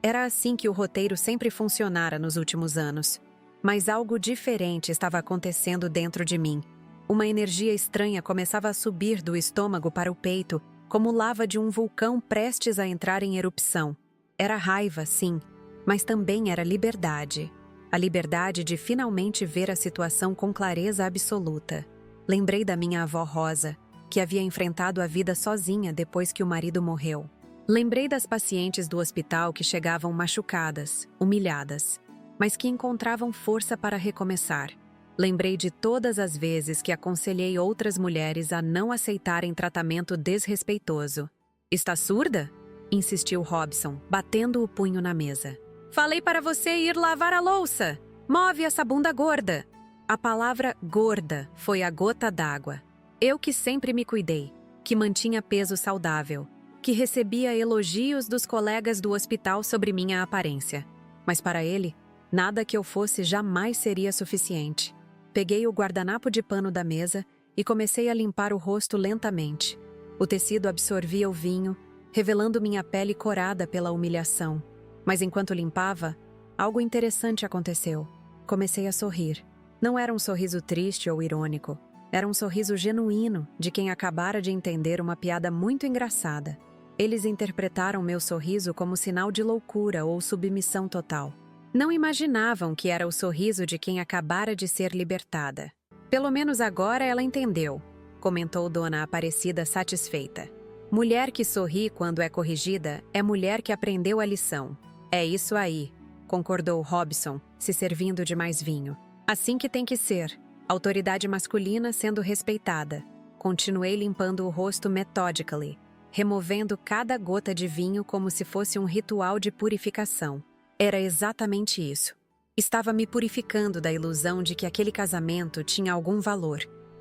Era assim que o roteiro sempre funcionara nos últimos anos. Mas algo diferente estava acontecendo dentro de mim. Uma energia estranha começava a subir do estômago para o peito, como lava de um vulcão prestes a entrar em erupção. Era raiva, sim, mas também era liberdade. A liberdade de finalmente ver a situação com clareza absoluta. Lembrei da minha avó Rosa, que havia enfrentado a vida sozinha depois que o marido morreu. Lembrei das pacientes do hospital que chegavam machucadas, humilhadas, mas que encontravam força para recomeçar. Lembrei de todas as vezes que aconselhei outras mulheres a não aceitarem tratamento desrespeitoso. "Está surda?" insistiu Robson, batendo o punho na mesa. "Falei para você ir lavar a louça! Move essa bunda gorda!" A palavra gorda foi a gota d'água. Eu que sempre me cuidei, que mantinha peso saudável, que recebia elogios dos colegas do hospital sobre minha aparência. Mas para ele, nada que eu fosse jamais seria suficiente. Peguei o guardanapo de pano da mesa e comecei a limpar o rosto lentamente. O tecido absorvia o vinho, revelando minha pele corada pela humilhação. Mas enquanto limpava, algo interessante aconteceu. Comecei a sorrir. Não era um sorriso triste ou irônico. Era um sorriso genuíno de quem acabara de entender uma piada muito engraçada. Eles interpretaram meu sorriso como sinal de loucura ou submissão total. Não imaginavam que era o sorriso de quem acabara de ser libertada. "Pelo menos agora ela entendeu", comentou Dona Aparecida satisfeita. "Mulher que sorri quando é corrigida é mulher que aprendeu a lição." "É isso aí", concordou Robson, se servindo de mais vinho. "Assim que tem que ser. Autoridade masculina sendo respeitada." Continuei limpando o rosto methodically, removendo cada gota de vinho como se fosse um ritual de purificação. Era exatamente isso. Estava me purificando da ilusão de que aquele casamento tinha algum valor,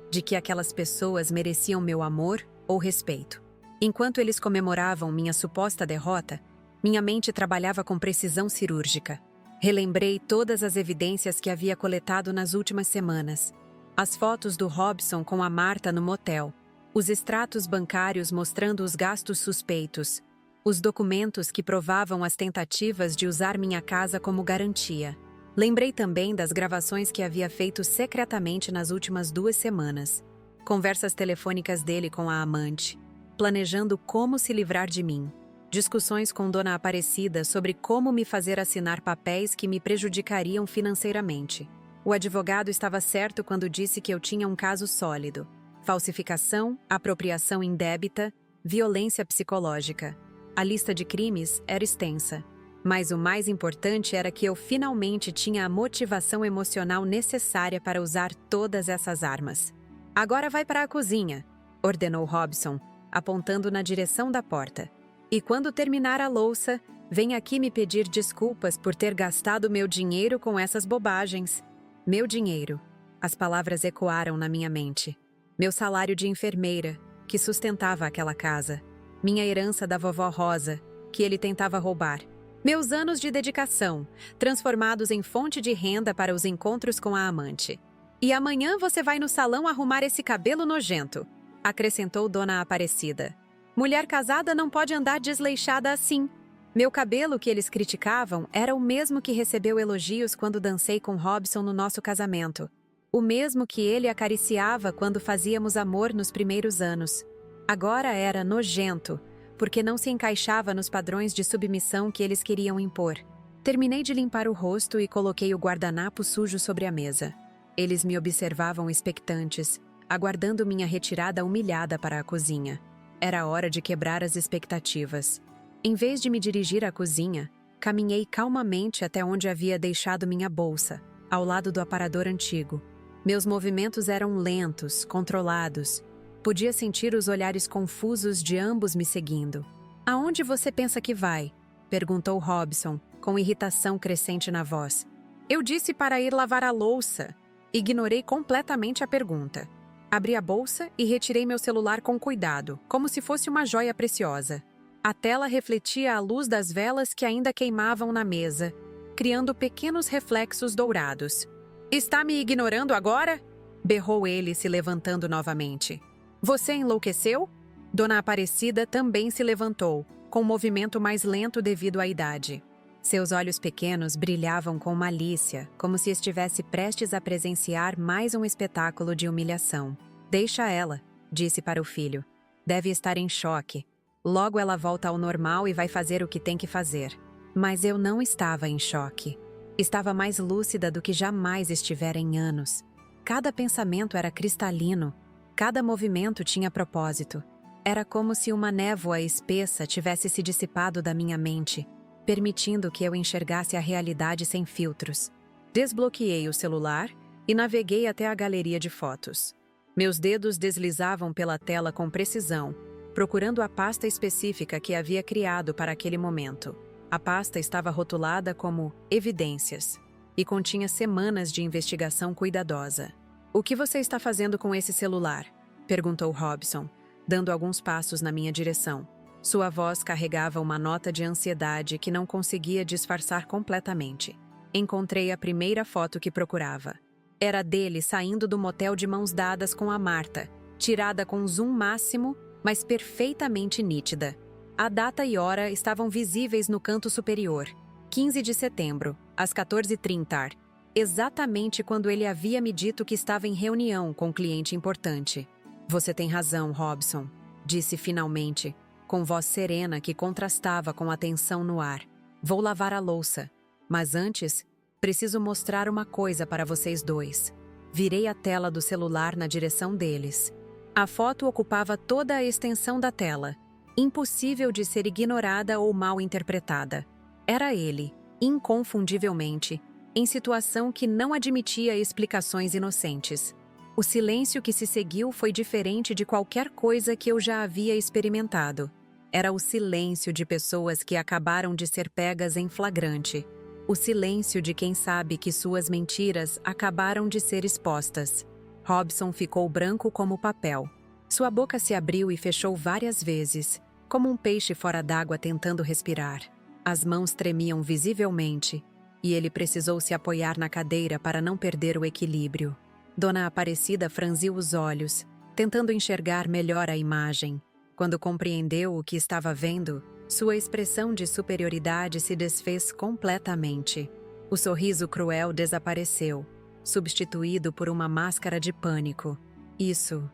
de que aquelas pessoas mereciam meu amor ou respeito. Enquanto eles comemoravam minha suposta derrota, minha mente trabalhava com precisão cirúrgica. Relembrei todas as evidências que havia coletado nas últimas semanas. As fotos do Robson com a Marta no motel, os extratos bancários mostrando os gastos suspeitos, os documentos que provavam as tentativas de usar minha casa como garantia. Lembrei também das gravações que havia feito secretamente nas últimas 2 semanas. Conversas telefônicas dele com a amante, planejando como se livrar de mim. Discussões com Dona Aparecida sobre como me fazer assinar papéis que me prejudicariam financeiramente. O advogado estava certo quando disse que eu tinha um caso sólido: falsificação, apropriação indébita, violência psicológica. A lista de crimes era extensa, mas o mais importante era que eu finalmente tinha a motivação emocional necessária para usar todas essas armas. "Agora vai para a cozinha", ordenou Robson, apontando na direção da porta. "E quando terminar a louça, vem aqui me pedir desculpas por ter gastado meu dinheiro com essas bobagens." Meu dinheiro. As palavras ecoaram na minha mente. Meu salário de enfermeira, que sustentava aquela casa. Minha herança da vovó Rosa, que ele tentava roubar. Meus anos de dedicação, transformados em fonte de renda para os encontros com a amante. "E amanhã você vai no salão arrumar esse cabelo nojento", acrescentou Dona Aparecida. "Mulher casada não pode andar desleixada assim." Meu cabelo, que eles criticavam, era o mesmo que recebeu elogios quando dancei com Robson no nosso casamento. O mesmo que ele acariciava quando fazíamos amor nos primeiros anos. Agora era nojento, porque não se encaixava nos padrões de submissão que eles queriam impor. Terminei de limpar o rosto e coloquei o guardanapo sujo sobre a mesa. Eles me observavam expectantes, aguardando minha retirada humilhada para a cozinha. Era hora de quebrar as expectativas. Em vez de me dirigir à cozinha, caminhei calmamente até onde havia deixado minha bolsa, ao lado do aparador antigo. Meus movimentos eram lentos, controlados. Podia sentir os olhares confusos de ambos me seguindo. "Aonde você pensa que vai?" perguntou Robson, com irritação crescente na voz. Eu disse para ir lavar a louça. Ignorei completamente a pergunta. Abri a bolsa e retirei meu celular com cuidado, como se fosse uma joia preciosa. A tela refletia a luz das velas que ainda queimavam na mesa, criando pequenos reflexos dourados. "Está me ignorando agora?" berrou ele, se levantando novamente. "Você enlouqueceu?" Dona Aparecida também se levantou, com um movimento mais lento devido à idade. Seus olhos pequenos brilhavam com malícia, como se estivesse prestes a presenciar mais um espetáculo de humilhação. "Deixa ela", disse para o filho. "Deve estar em choque. Logo ela volta ao normal e vai fazer o que tem que fazer." Mas eu não estava em choque. Estava mais lúcida do que jamais estivera em anos. Cada pensamento era cristalino. Cada movimento tinha propósito. Era como se uma névoa espessa tivesse se dissipado da minha mente, permitindo que eu enxergasse a realidade sem filtros. Desbloqueei o celular e naveguei até a galeria de fotos. Meus dedos deslizavam pela tela com precisão, procurando a pasta específica que havia criado para aquele momento. A pasta estava rotulada como Evidências e continha semanas de investigação cuidadosa. "O que você está fazendo com esse celular?" perguntou Robson, dando alguns passos na minha direção. Sua voz carregava uma nota de ansiedade que não conseguia disfarçar completamente. Encontrei a primeira foto que procurava. Era dele saindo do motel de mãos dadas com a Marta, tirada com zoom máximo, mas perfeitamente nítida. A data e hora estavam visíveis no canto superior. 15 de setembro, às 14h30, exatamente quando ele havia me dito que estava em reunião com um cliente importante. "Você tem razão, Robson", disse finalmente, com voz serena que contrastava com a tensão no ar. "Vou lavar a louça, mas antes, preciso mostrar uma coisa para vocês dois." Virei a tela do celular na direção deles. A foto ocupava toda a extensão da tela, impossível de ser ignorada ou mal interpretada. Era ele, inconfundivelmente, em situação que não admitia explicações inocentes. O silêncio que se seguiu foi diferente de qualquer coisa que eu já havia experimentado. Era o silêncio de pessoas que acabaram de ser pegas em flagrante. O silêncio de quem sabe que suas mentiras acabaram de ser expostas. Robson ficou branco como papel. Sua boca se abriu e fechou várias vezes, como um peixe fora d'água tentando respirar. As mãos tremiam visivelmente, e ele precisou se apoiar na cadeira para não perder o equilíbrio. Dona Aparecida franziu os olhos, tentando enxergar melhor a imagem. Quando compreendeu o que estava vendo, sua expressão de superioridade se desfez completamente. O sorriso cruel desapareceu, substituído por uma máscara de pânico. Isso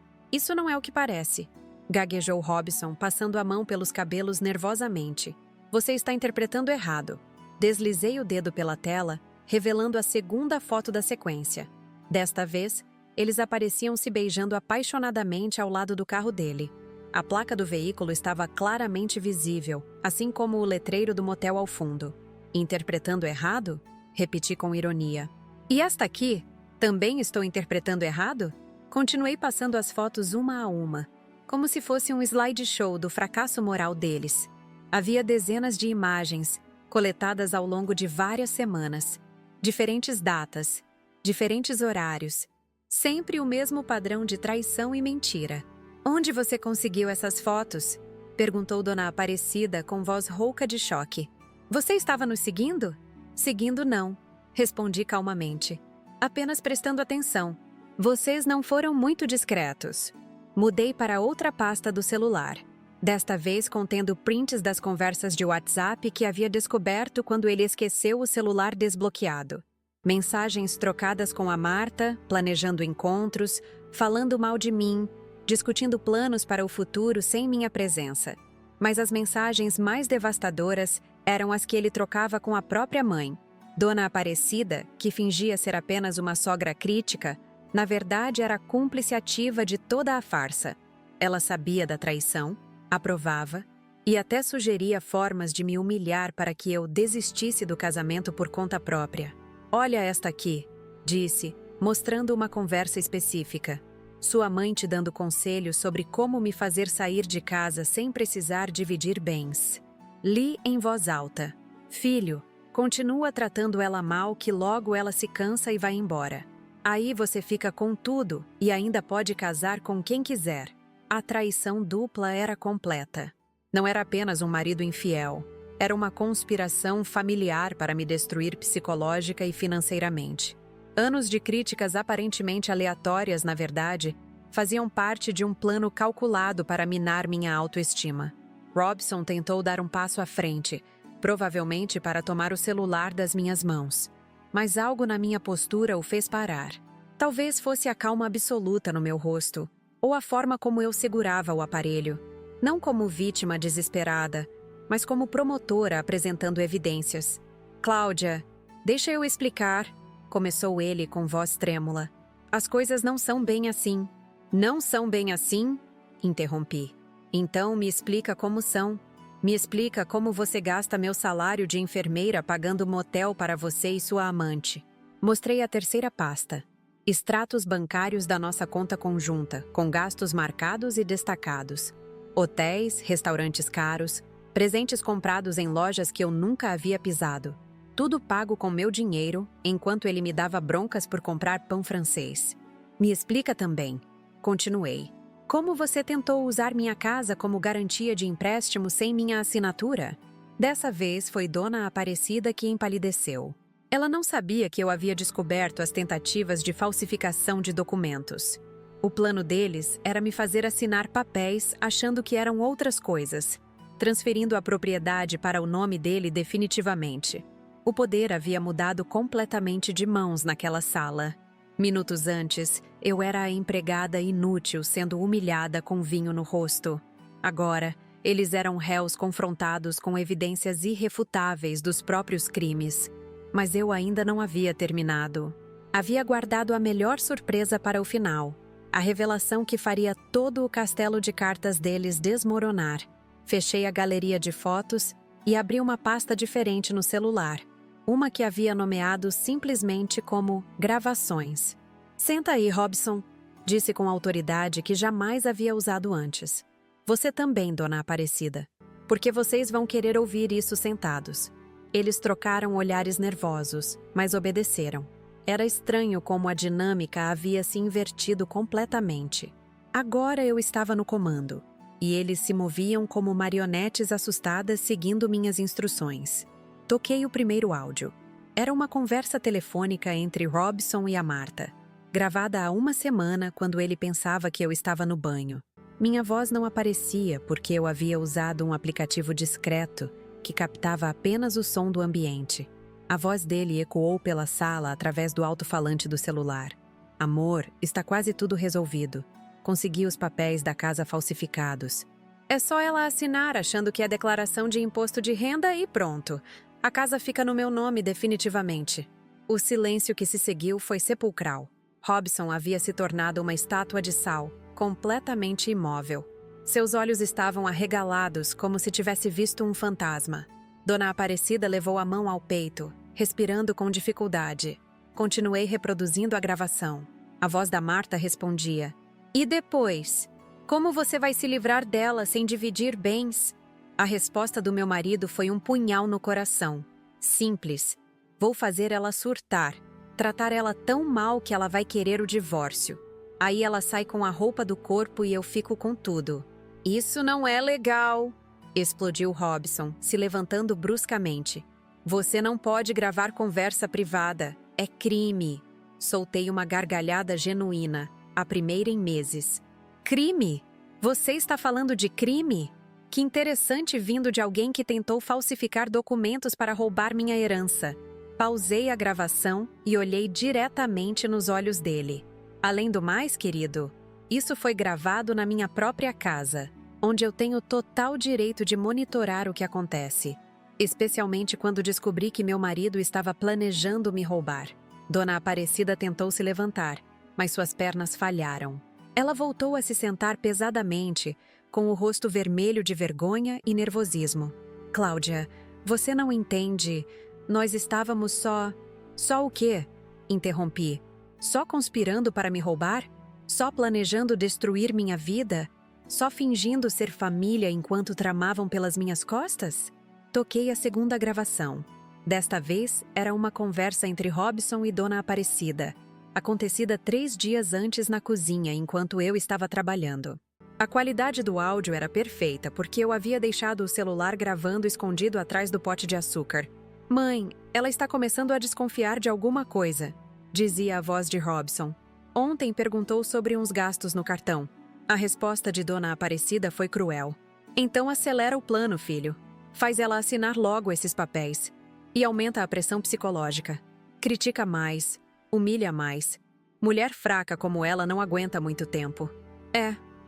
não é o que parece", gaguejou Robson, passando a mão pelos cabelos nervosamente. "Você está interpretando errado." Deslizei o dedo pela tela, revelando a segunda foto da sequência. Desta vez, eles apareciam se beijando apaixonadamente ao lado do carro dele. A placa do veículo estava claramente visível, assim como o letreiro do motel ao fundo. "Interpretando errado?" repeti com ironia. "E esta aqui? Também estou interpretando errado?" Continuei passando as fotos uma a uma, como se fosse um slideshow do fracasso moral deles. Havia dezenas de imagens, coletadas ao longo de várias semanas. Diferentes datas, diferentes horários. Sempre o mesmo padrão de traição e mentira. "Onde você conseguiu essas fotos?" perguntou Dona Aparecida com voz rouca de choque. "Você estava nos seguindo?" "Seguindo não", respondi calmamente. "Apenas prestando atenção. Vocês não foram muito discretos." Mudei para outra pasta do celular, desta vez contendo prints das conversas de WhatsApp que havia descoberto quando ele esqueceu o celular desbloqueado. Mensagens trocadas com a Marta, planejando encontros, falando mal de mim, discutindo planos para o futuro sem minha presença. Mas as mensagens mais devastadoras eram as que ele trocava com a própria mãe. Dona Aparecida, que fingia ser apenas uma sogra crítica, na verdade era cúmplice ativa de toda a farsa. Ela sabia da traição, aprovava e até sugeria formas de me humilhar para que eu desistisse do casamento por conta própria. "Olha esta aqui", disse, mostrando uma conversa específica. Sua mãe te dando conselhos sobre como me fazer sair de casa sem precisar dividir bens. Li em voz alta: filho, continua tratando ela mal que logo ela se cansa e vai embora. Aí você fica com tudo e ainda pode casar com quem quiser. A traição dupla era completa. Não era apenas um marido infiel. Era uma conspiração familiar para me destruir psicológica e financeiramente. Anos de críticas aparentemente aleatórias, na verdade, faziam parte de um plano calculado para minar minha autoestima. Robson tentou dar um passo à frente, provavelmente para tomar o celular das minhas mãos. Mas algo na minha postura o fez parar. Talvez fosse a calma absoluta no meu rosto, ou a forma como eu segurava o aparelho. Não como vítima desesperada, mas como promotora apresentando evidências. Cláudia, deixa eu explicar, começou ele com voz trêmula. As coisas não são bem assim. Não são bem assim? Interrompi. Então me explica como são. Me explica como você gasta meu salário de enfermeira pagando motel para você e sua amante. Mostrei a terceira pasta. Extratos bancários da nossa conta conjunta, com gastos marcados e destacados. Hotéis, restaurantes caros, presentes comprados em lojas que eu nunca havia pisado. Tudo pago com meu dinheiro, enquanto ele me dava broncas por comprar pão francês. Me explica também. Continuei. Como você tentou usar minha casa como garantia de empréstimo sem minha assinatura? Dessa vez foi Dona Aparecida que empalideceu. Ela não sabia que eu havia descoberto as tentativas de falsificação de documentos. O plano deles era me fazer assinar papéis achando que eram outras coisas, transferindo a propriedade para o nome dele definitivamente. O poder havia mudado completamente de mãos naquela sala. Minutos antes, eu era a empregada inútil sendo humilhada com vinho no rosto. Agora, eles eram réus confrontados com evidências irrefutáveis dos próprios crimes. Mas eu ainda não havia terminado. Havia guardado a melhor surpresa para o final. A revelação que faria todo o castelo de cartas deles desmoronar. Fechei a galeria de fotos e abri uma pasta diferente no celular. Uma que havia nomeado simplesmente como gravações. Senta aí, Robson, disse com autoridade que jamais havia usado antes. Você também, Dona Aparecida, porque vocês vão querer ouvir isso sentados. Eles trocaram olhares nervosos, mas obedeceram. Era estranho como a dinâmica havia se invertido completamente. Agora eu estava no comando, e eles se moviam como marionetes assustadas seguindo minhas instruções. Toquei o primeiro áudio. Era uma conversa telefônica entre Robson e a Marta, gravada há uma semana quando ele pensava que eu estava no banho. Minha voz não aparecia porque eu havia usado um aplicativo discreto que captava apenas o som do ambiente. A voz dele ecoou pela sala através do alto-falante do celular. Amor, está quase tudo resolvido. Consegui os papéis da casa falsificados. É só ela assinar achando que é declaração de imposto de renda e pronto. A casa fica no meu nome definitivamente. O silêncio que se seguiu foi sepulcral. Robson havia se tornado uma estátua de sal, completamente imóvel. Seus olhos estavam arregalados como se tivesse visto um fantasma. Dona Aparecida levou a mão ao peito, respirando com dificuldade. Continuei reproduzindo a gravação. A voz da Marta respondia. E depois? Como você vai se livrar dela sem dividir bens? A resposta do meu marido foi um punhal no coração. Simples. Vou fazer ela surtar. Tratar ela tão mal que ela vai querer o divórcio. Aí ela sai com a roupa do corpo e eu fico com tudo. Isso não é legal, explodiu Robson, se levantando bruscamente. Você não pode gravar conversa privada. É crime. Soltei uma gargalhada genuína, a primeira em meses. Crime? Você está falando de crime? Que interessante vindo de alguém que tentou falsificar documentos para roubar minha herança. Pausei a gravação e olhei diretamente nos olhos dele. Além do mais, querido, isso foi gravado na minha própria casa, onde eu tenho total direito de monitorar o que acontece. Especialmente quando descobri que meu marido estava planejando me roubar. Dona Aparecida tentou se levantar, mas suas pernas falharam. Ela voltou a se sentar pesadamente, com o rosto vermelho de vergonha e nervosismo. Cláudia, você não entende. Nós estávamos só... Só o quê? Interrompi. Só conspirando para me roubar? Só planejando destruir minha vida? Só fingindo ser família enquanto tramavam pelas minhas costas? Toquei a segunda gravação. Desta vez, era uma conversa entre Robson e Dona Aparecida, acontecida 3 dias antes na cozinha enquanto eu estava trabalhando. A qualidade do áudio era perfeita porque eu havia deixado o celular gravando escondido atrás do pote de açúcar. Mãe, ela está começando a desconfiar de alguma coisa, dizia a voz de Robson. Ontem perguntou sobre uns gastos no cartão. A resposta de Dona Aparecida foi cruel. Então acelera o plano, filho. Faz ela assinar logo esses papéis. E aumenta a pressão psicológica. Critica mais. Humilha mais. Mulher fraca como ela não aguenta muito tempo.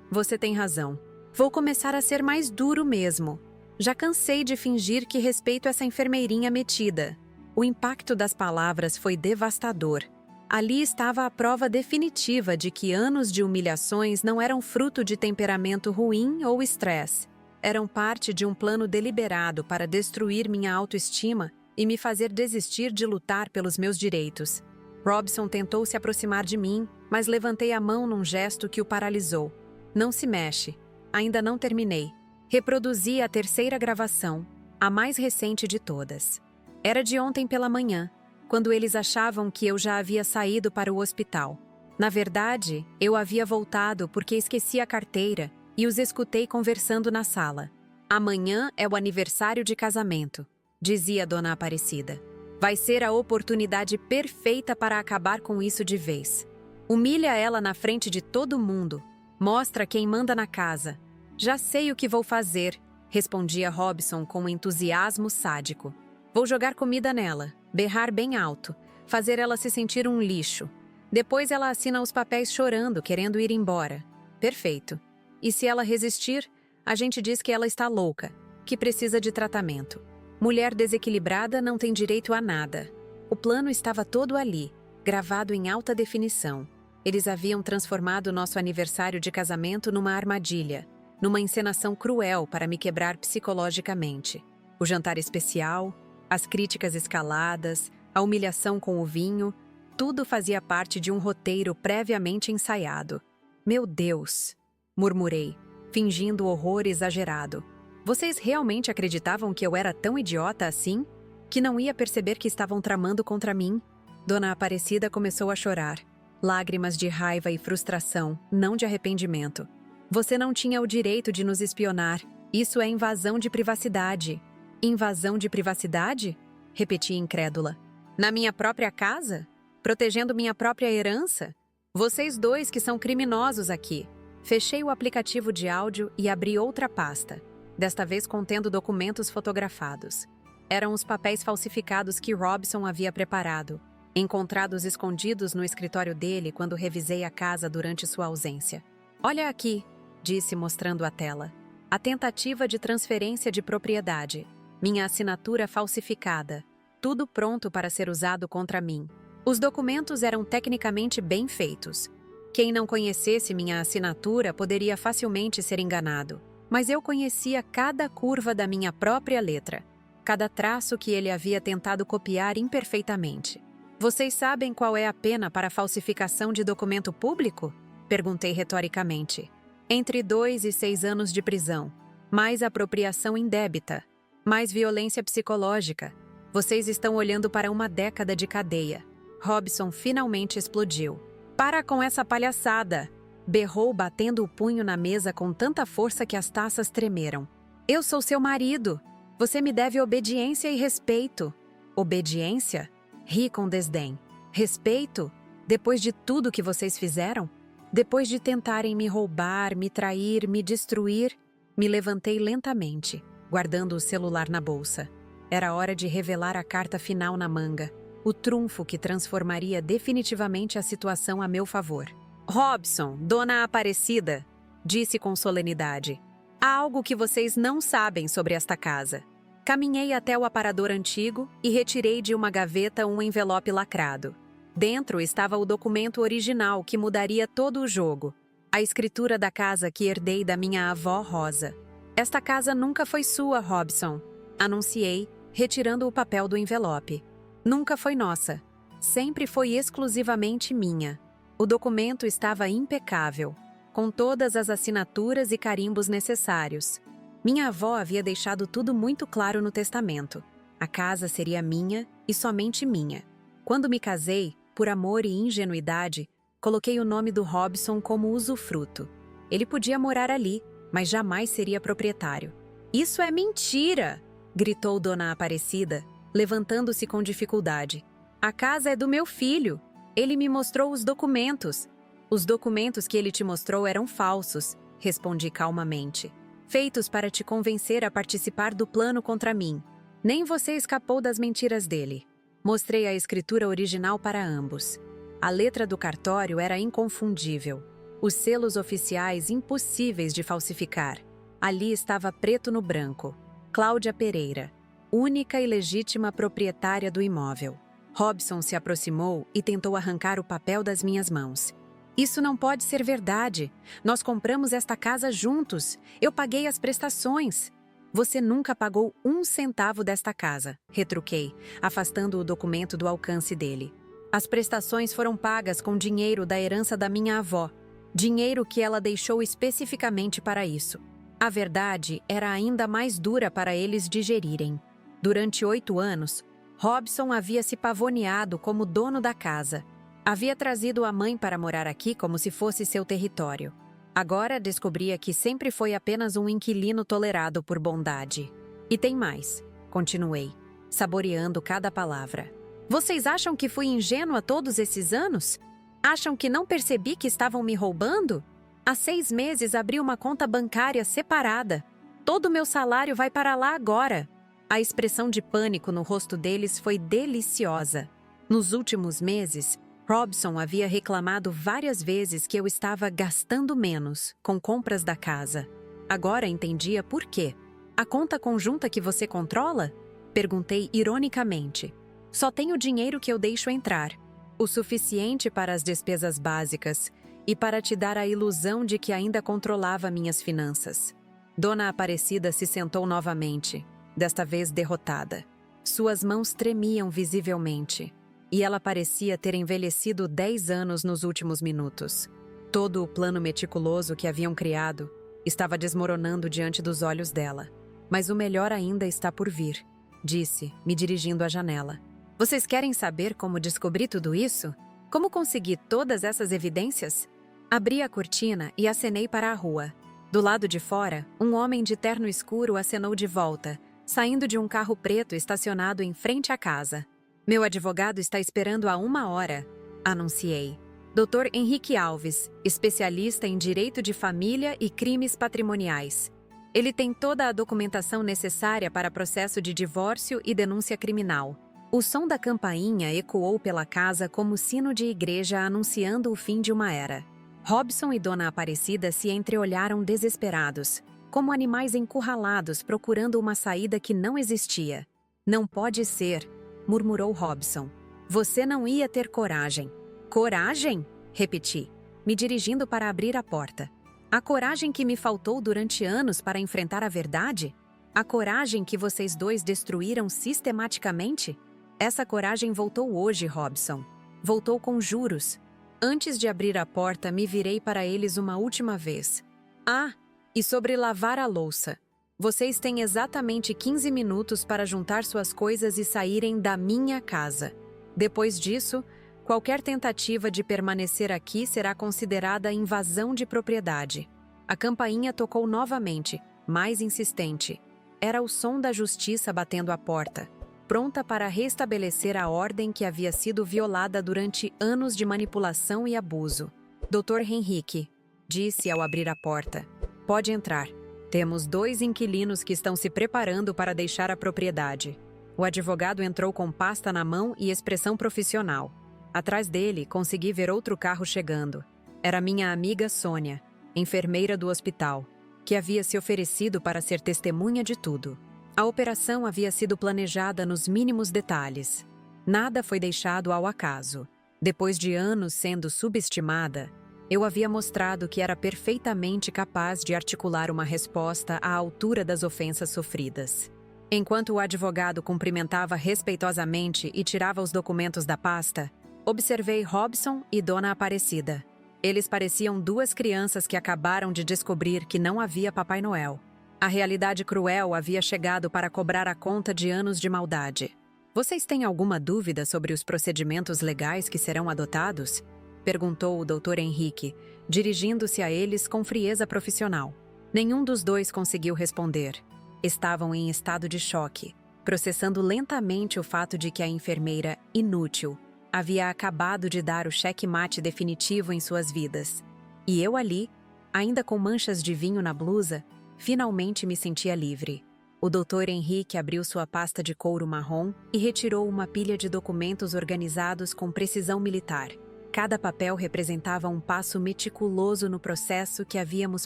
Você tem razão. Vou começar a ser mais duro mesmo. Já cansei de fingir que respeito essa enfermeirinha metida. O impacto das palavras foi devastador. Ali estava a prova definitiva de que anos de humilhações não eram fruto de temperamento ruim ou estresse. Eram parte de um plano deliberado para destruir minha autoestima e me fazer desistir de lutar pelos meus direitos. Robson tentou se aproximar de mim, mas levantei a mão num gesto que o paralisou. Não se mexe. Ainda não terminei. Reproduzi a terceira gravação, a mais recente de todas. Era de ontem pela manhã, quando eles achavam que eu já havia saído para o hospital. Na verdade, eu havia voltado porque esqueci a carteira e os escutei conversando na sala. Amanhã é o aniversário de casamento, dizia Dona Aparecida. Vai ser a oportunidade perfeita para acabar com isso de vez. Humilha ela na frente de todo mundo. Mostra quem manda na casa. Já sei o que vou fazer, respondia Robson com entusiasmo sádico. Vou jogar comida nela, berrar bem alto, fazer ela se sentir um lixo. Depois ela assina os papéis chorando, querendo ir embora. Perfeito. E se ela resistir, a gente diz que ela está louca, que precisa de tratamento. Mulher desequilibrada não tem direito a nada. O plano estava todo ali, gravado em alta definição. Eles haviam transformado nosso aniversário de casamento numa armadilha, numa encenação cruel para me quebrar psicologicamente. O jantar especial, as críticas escaladas, a humilhação com o vinho, tudo fazia parte de um roteiro previamente ensaiado. Meu Deus! Murmurei, fingindo horror exagerado. Vocês realmente acreditavam que eu era tão idiota assim? Que não ia perceber que estavam tramando contra mim? Dona Aparecida começou a chorar. Lágrimas de raiva e frustração, não de arrependimento. Você não tinha o direito de nos espionar. Isso é invasão de privacidade. Invasão de privacidade? Repeti incrédula. Na minha própria casa? Protegendo minha própria herança? Vocês dois que são criminosos aqui. Fechei o aplicativo de áudio e abri outra pasta, desta vez contendo documentos fotografados. Eram os papéis falsificados que Robson havia preparado, encontrados escondidos no escritório dele quando revisei a casa durante sua ausência. Olha aqui, disse mostrando a tela. A tentativa de transferência de propriedade. Minha assinatura falsificada. Tudo pronto para ser usado contra mim. Os documentos eram tecnicamente bem feitos. Quem não conhecesse minha assinatura poderia facilmente ser enganado. Mas eu conhecia cada curva da minha própria letra, cada traço que ele havia tentado copiar imperfeitamente. Vocês sabem qual é a pena para falsificação de documento público? Perguntei retoricamente. Entre 2 e 6 anos de prisão, mais apropriação indébita, mais violência psicológica. Vocês estão olhando para uma década de cadeia. Robson finalmente explodiu. Para com essa palhaçada! Berrou batendo o punho na mesa com tanta força que as taças tremeram. Eu sou seu marido. Você me deve obediência e respeito. Obediência? Ri com desdém. Respeito? Depois de tudo que vocês fizeram? Depois de tentarem me roubar, me trair, me destruir, me levantei lentamente, guardando o celular na bolsa. Era hora de revelar a carta final na manga, o trunfo que transformaria definitivamente a situação a meu favor. Robson, Dona Aparecida, disse com solenidade. Há algo que vocês não sabem sobre esta casa. Caminhei até o aparador antigo e retirei de uma gaveta um envelope lacrado. Dentro estava o documento original que mudaria todo o jogo. A escritura da casa que herdei da minha avó Rosa. Esta casa nunca foi sua, Robson, anunciei, retirando o papel do envelope. Nunca foi nossa. sempre foi exclusivamente minha. O documento estava impecável, com todas as assinaturas e carimbos necessários. Minha avó havia deixado tudo muito claro no testamento. A casa seria minha e somente minha. Quando me casei, por amor e ingenuidade, coloquei o nome do Robson como usufruto. Ele podia morar ali, mas jamais seria proprietário. "Isso é mentira!" gritou Dona Aparecida, levantando-se com dificuldade. "A casa é do meu filho. Ele me mostrou os documentos." "Os documentos que ele te mostrou eram falsos", respondi calmamente. "Feitos para te convencer a participar do plano contra mim. Nem você escapou das mentiras dele." Mostrei a escritura original para ambos. A letra do cartório era inconfundível. Os selos oficiais impossíveis de falsificar. Ali estava preto no branco. Cláudia Pereira, única e legítima proprietária do imóvel. Robson se aproximou e tentou arrancar o papel das minhas mãos. "Isso não pode ser verdade. Nós compramos esta casa juntos. Eu paguei as prestações." "Você nunca pagou 1 centavo desta casa", retruquei, afastando o documento do alcance dele. "As prestações foram pagas com dinheiro da herança da minha avó. Dinheiro que ela deixou especificamente para isso." A verdade era ainda mais dura para eles digerirem. Durante 8 anos, Robson havia se pavoneado como dono da casa. Havia trazido a mãe para morar aqui como se fosse seu território. Agora descobria que sempre foi apenas um inquilino tolerado por bondade. "E tem mais", continuei, saboreando cada palavra. "Vocês acham que fui ingênua todos esses anos? Acham que não percebi que estavam me roubando? Há 6 meses abri uma conta bancária separada. Todo o meu salário vai para lá agora." A expressão de pânico no rosto deles foi deliciosa. Nos últimos meses, Robson havia reclamado várias vezes que eu estava gastando menos com compras da casa. Agora entendia por quê. "A conta conjunta que você controla?" perguntei ironicamente. "Só tem o dinheiro que eu deixo entrar. O suficiente para as despesas básicas e para te dar a ilusão de que ainda controlava minhas finanças." Dona Aparecida se sentou novamente, desta vez derrotada. Suas mãos tremiam visivelmente. E ela parecia ter envelhecido 10 anos nos últimos minutos. Todo o plano meticuloso que haviam criado estava desmoronando diante dos olhos dela. "Mas o melhor ainda está por vir", disse, me dirigindo à janela. "Vocês querem saber como descobri tudo isso? Como consegui todas essas evidências?" Abri a cortina e acenei para a rua. Do lado de fora, um homem de terno escuro acenou de volta, saindo de um carro preto estacionado em frente à casa. "Meu advogado está esperando há 1 hora", anunciei. "Dr. Henrique Alves, especialista em direito de família e crimes patrimoniais. Ele tem toda a documentação necessária para processo de divórcio e denúncia criminal." O som da campainha ecoou pela casa como sino de igreja anunciando o fim de uma era. Robson e Dona Aparecida se entreolharam desesperados, como animais encurralados procurando uma saída que não existia. "Não pode ser", murmurou Robson. "Você não ia ter coragem." "Coragem?" repeti, me dirigindo para abrir a porta. "A coragem que me faltou durante anos para enfrentar a verdade? A coragem que vocês dois destruíram sistematicamente? Essa coragem voltou hoje, Robson. Voltou com juros." Antes de abrir a porta, me virei para eles uma última vez. "Ah, e sobre lavar a louça. Vocês têm exatamente 15 minutos para juntar suas coisas e saírem da minha casa. Depois disso, qualquer tentativa de permanecer aqui será considerada invasão de propriedade." A campainha tocou novamente, mais insistente. Era o som da justiça batendo à porta, pronta para restabelecer a ordem que havia sido violada durante anos de manipulação e abuso. "Dr. Henrique", disse ao abrir a porta, "pode entrar. Temos 2 inquilinos que estão se preparando para deixar a propriedade." O advogado entrou com pasta na mão e expressão profissional. Atrás dele, consegui ver outro carro chegando. Era minha amiga Sônia, enfermeira do hospital, que havia se oferecido para ser testemunha de tudo. A operação havia sido planejada nos mínimos detalhes. Nada foi deixado ao acaso. Depois de anos sendo subestimada, eu havia mostrado que era perfeitamente capaz de articular uma resposta à altura das ofensas sofridas. Enquanto o advogado cumprimentava respeitosamente e tirava os documentos da pasta, observei Robson e Dona Aparecida. Eles pareciam duas crianças que acabaram de descobrir que não havia Papai Noel. A realidade cruel havia chegado para cobrar a conta de anos de maldade. Vocês têm alguma dúvida sobre os procedimentos legais que serão adotados? Perguntou o Dr. Henrique, dirigindo-se a eles com frieza profissional. Nenhum dos dois conseguiu responder. Estavam em estado de choque, processando lentamente o fato de que a enfermeira, inútil, havia acabado de dar o cheque-mate definitivo em suas vidas. E eu ali, ainda com manchas de vinho na blusa, finalmente me sentia livre. O Dr. Henrique abriu sua pasta de couro marrom e retirou uma pilha de documentos organizados com precisão militar. Cada papel representava um passo meticuloso no processo que havíamos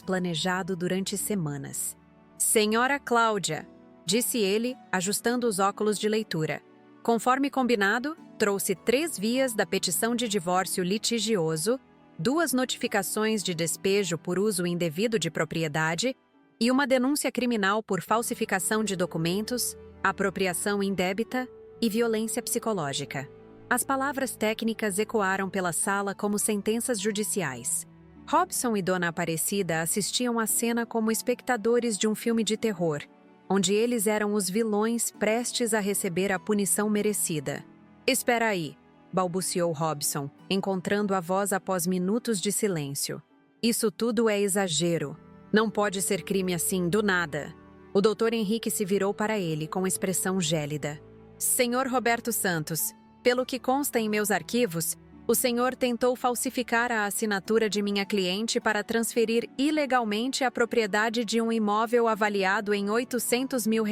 planejado durante semanas. Senhora Cláudia, disse ele, ajustando os óculos de leitura. Conforme combinado, trouxe 3 vias da petição de divórcio litigioso, 2 notificações de despejo por uso indevido de propriedade e uma denúncia criminal por falsificação de documentos, apropriação indébita e violência psicológica. As palavras técnicas ecoaram pela sala como sentenças judiciais. Robson e Dona Aparecida assistiam à cena como espectadores de um filme de terror, onde eles eram os vilões prestes a receber a punição merecida. Espera aí, balbuciou Robson, encontrando a voz após minutos de silêncio. Isso tudo é exagero. Não pode ser crime assim, do nada. O Dr. Henrique se virou para ele com expressão gélida. Senhor Roberto Santos, pelo que consta em meus arquivos, o senhor tentou falsificar a assinatura de minha cliente para transferir ilegalmente a propriedade de um imóvel avaliado em R$800 mil.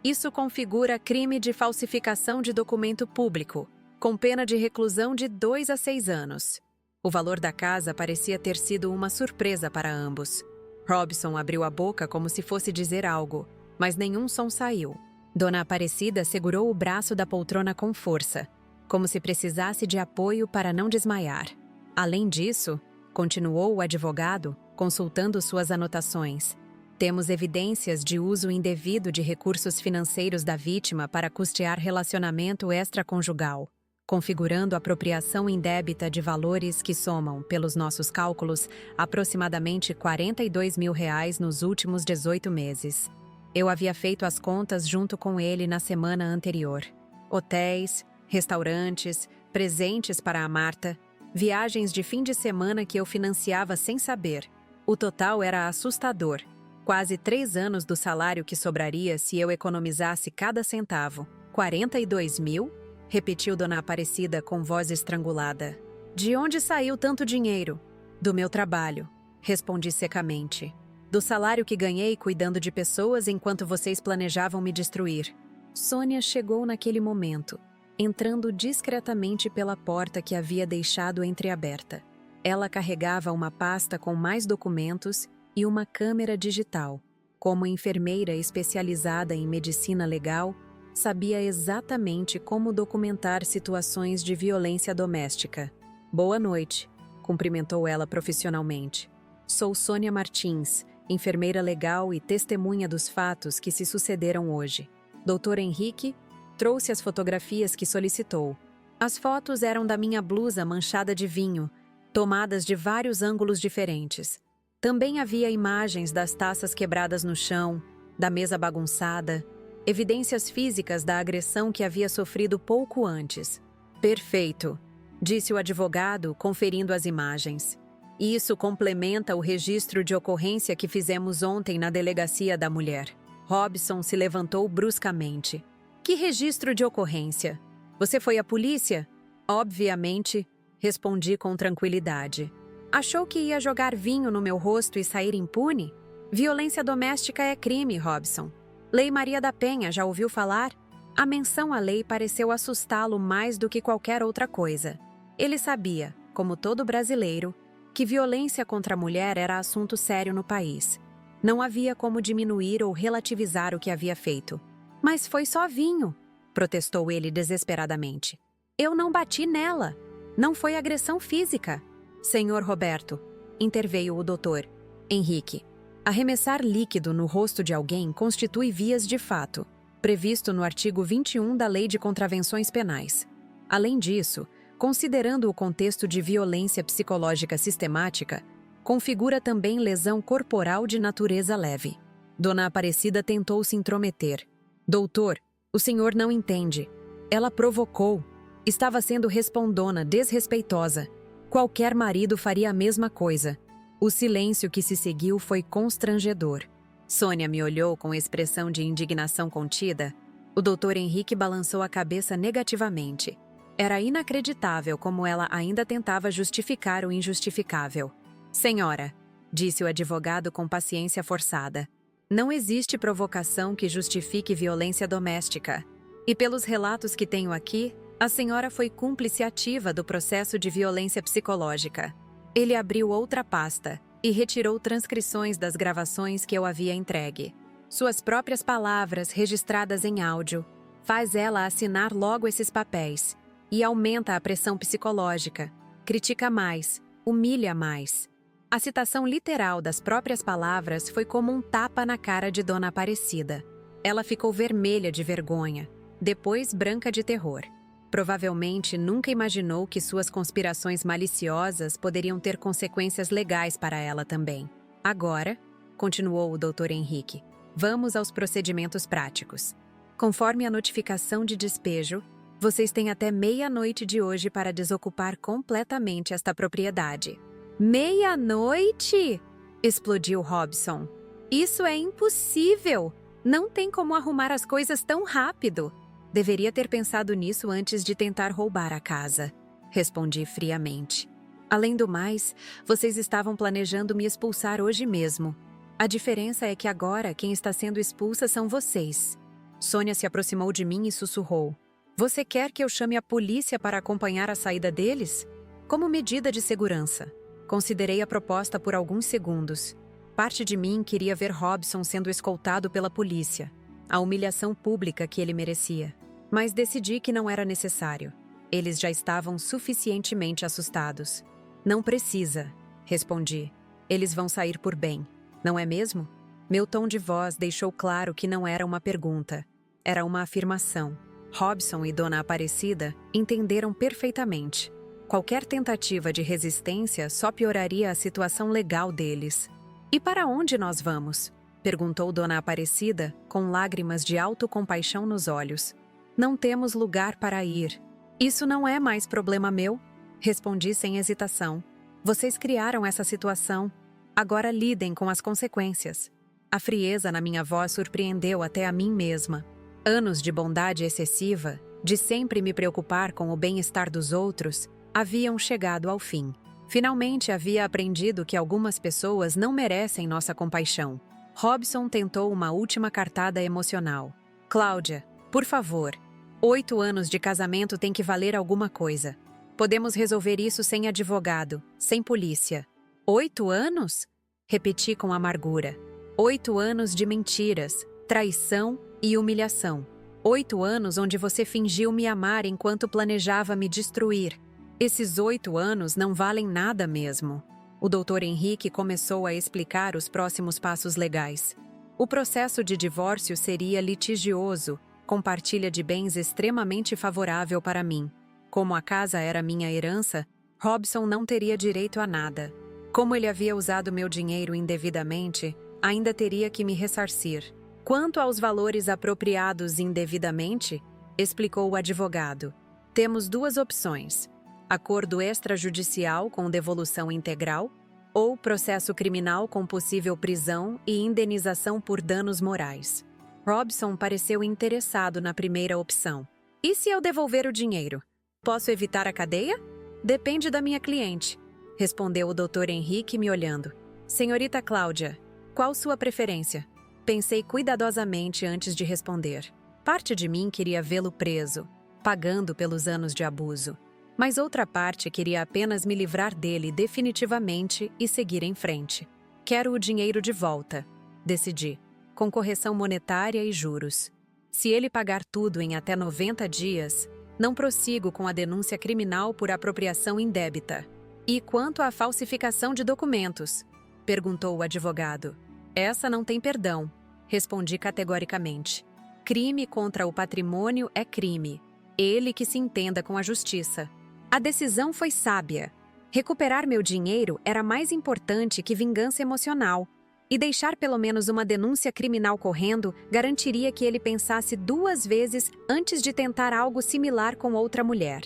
Isso configura crime de falsificação de documento público, com pena de reclusão de 2 a 6 anos. O valor da casa parecia ter sido uma surpresa para ambos. Robson abriu a boca como se fosse dizer algo, mas nenhum som saiu. Dona Aparecida segurou o braço da poltrona com força, como se precisasse de apoio para não desmaiar. Além disso, continuou o advogado, consultando suas anotações, temos evidências de uso indevido de recursos financeiros da vítima para custear relacionamento extraconjugal, configurando apropriação indébita de valores que somam, pelos nossos cálculos, aproximadamente R$42 mil nos últimos 18 meses. Eu havia feito as contas junto com ele na semana anterior. Hotéis, restaurantes, presentes para a Marta, viagens de fim de semana que eu financiava sem saber. O total era assustador. Quase 3 anos do salário que sobraria se eu economizasse cada centavo. 42 mil? Repetiu Dona Aparecida com voz estrangulada. De onde saiu tanto dinheiro? Do meu trabalho, respondi secamente. Do salário que ganhei cuidando de pessoas enquanto vocês planejavam me destruir. Sônia chegou naquele momento, entrando discretamente pela porta que havia deixado entreaberta. Ela carregava uma pasta com mais documentos e uma câmera digital. Como enfermeira especializada em medicina legal, sabia exatamente como documentar situações de violência doméstica. Boa noite, cumprimentou ela profissionalmente. Sou Sônia Martins, enfermeira legal e testemunha dos fatos que se sucederam hoje. Dr. Henrique trouxe as fotografias que solicitou. As fotos eram da minha blusa manchada de vinho, tomadas de vários ângulos diferentes. Também havia imagens das taças quebradas no chão, da mesa bagunçada, evidências físicas da agressão que havia sofrido pouco antes. Perfeito, disse o advogado, conferindo as imagens. Isso complementa o registro de ocorrência que fizemos ontem na delegacia da mulher. Robson se levantou bruscamente. Que registro de ocorrência? Você foi à polícia? Obviamente, respondi com tranquilidade. Achou que ia jogar vinho no meu rosto e sair impune? Violência doméstica é crime, Robson. Lei Maria da Penha, já ouviu falar? A menção à lei pareceu assustá-lo mais do que qualquer outra coisa. Ele sabia, como todo brasileiro, que violência contra a mulher era assunto sério no país. Não havia como diminuir ou relativizar o que havia feito. Mas foi só vinho, protestou ele desesperadamente. Eu não bati nela. Não foi agressão física. Senhor Roberto, interveio o doutor Henrique. Arremessar líquido no rosto de alguém constitui vias de fato, previsto no artigo 21 da Lei de Contravenções Penais. Além disso, considerando o contexto de violência psicológica sistemática, configura também lesão corporal de natureza leve. Dona Aparecida tentou se intrometer. Doutor, o senhor não entende. Ela provocou. Estava sendo respondona, desrespeitosa. Qualquer marido faria a mesma coisa. O silêncio que se seguiu foi constrangedor. Sônia me olhou com expressão de indignação contida. O doutor Henrique balançou a cabeça negativamente. Era inacreditável como ela ainda tentava justificar o injustificável. Senhora, disse o advogado com paciência forçada, não existe provocação que justifique violência doméstica. E pelos relatos que tenho aqui, a senhora foi cúmplice ativa do processo de violência psicológica. Ele abriu outra pasta e retirou transcrições das gravações que eu havia entregue. Suas próprias palavras, registradas em áudio, faz ela assinar logo esses papéis e aumenta a pressão psicológica, critica mais, humilha mais. A citação literal das próprias palavras foi como um tapa na cara de Dona Aparecida. Ela ficou vermelha de vergonha, depois branca de terror. Provavelmente nunca imaginou que suas conspirações maliciosas poderiam ter consequências legais para ela também. Agora, continuou o Dr. Henrique, vamos aos procedimentos práticos. Conforme a notificação de despejo, vocês têm até meia-noite de hoje para desocupar completamente esta propriedade. Meia-noite? Explodiu Robson. Isso é impossível! Não tem como arrumar as coisas tão rápido. Deveria ter pensado nisso antes de tentar roubar a casa. Respondi friamente. Além do mais, vocês estavam planejando me expulsar hoje mesmo. A diferença é que agora quem está sendo expulsa são vocês. Sônia se aproximou de mim e sussurrou. Você quer que eu chame a polícia para acompanhar a saída deles? Como medida de segurança. Considerei a proposta por alguns segundos. Parte de mim queria ver Robson sendo escoltado pela polícia, a humilhação pública que ele merecia. Mas decidi que não era necessário. Eles já estavam suficientemente assustados. Não precisa, respondi. Eles vão sair por bem, não é mesmo? Meu tom de voz deixou claro que não era uma pergunta, era uma afirmação. Robson e Dona Aparecida entenderam perfeitamente. Qualquer tentativa de resistência só pioraria a situação legal deles. E para onde nós vamos? Perguntou Dona Aparecida, com lágrimas de autocompaixão nos olhos. Não temos lugar para ir. Isso não é mais problema meu, respondi sem hesitação. Vocês criaram essa situação. Agora lidem com as consequências. A frieza na minha voz surpreendeu até a mim mesma. Anos de bondade excessiva, de sempre me preocupar com o bem-estar dos outros, haviam chegado ao fim. Finalmente havia aprendido que algumas pessoas não merecem nossa compaixão. Robson tentou uma última cartada emocional. Cláudia, por favor, 8 anos de casamento tem que valer alguma coisa. Podemos resolver isso sem advogado, sem polícia. 8 anos? Repeti com amargura. 8 anos de mentiras, traição e humilhação. 8 anos onde você fingiu me amar enquanto planejava me destruir. Esses 8 anos não valem nada mesmo. O Dr. Henrique começou a explicar os próximos passos legais. O processo de divórcio seria litigioso, com partilha de bens extremamente favorável para mim. Como a casa era minha herança, Robson não teria direito a nada. Como ele havia usado meu dinheiro indevidamente, ainda teria que me ressarcir. Quanto aos valores apropriados indevidamente, explicou o advogado, temos 2 opções. Acordo extrajudicial com devolução integral ou processo criminal com possível prisão e indenização por danos morais. Robson pareceu interessado na primeira opção. E se eu devolver o dinheiro? Posso evitar a cadeia? Depende da minha cliente, respondeu o Dr. Henrique me olhando. Senhorita Cláudia, qual sua preferência? Pensei cuidadosamente antes de responder. Parte de mim queria vê-lo preso, pagando pelos anos de abuso. Mas outra parte queria apenas me livrar dele definitivamente e seguir em frente. Quero o dinheiro de volta, decidi, com correção monetária e juros. Se ele pagar tudo em até 90 dias, não prossigo com a denúncia criminal por apropriação indébita. E quanto à falsificação de documentos? Perguntou o advogado. Essa não tem perdão, respondi categoricamente. Crime contra o patrimônio é crime. Ele que se entenda com a justiça. A decisão foi sábia. Recuperar meu dinheiro era mais importante que vingança emocional. E deixar pelo menos uma denúncia criminal correndo garantiria que ele pensasse 2 vezes antes de tentar algo similar com outra mulher.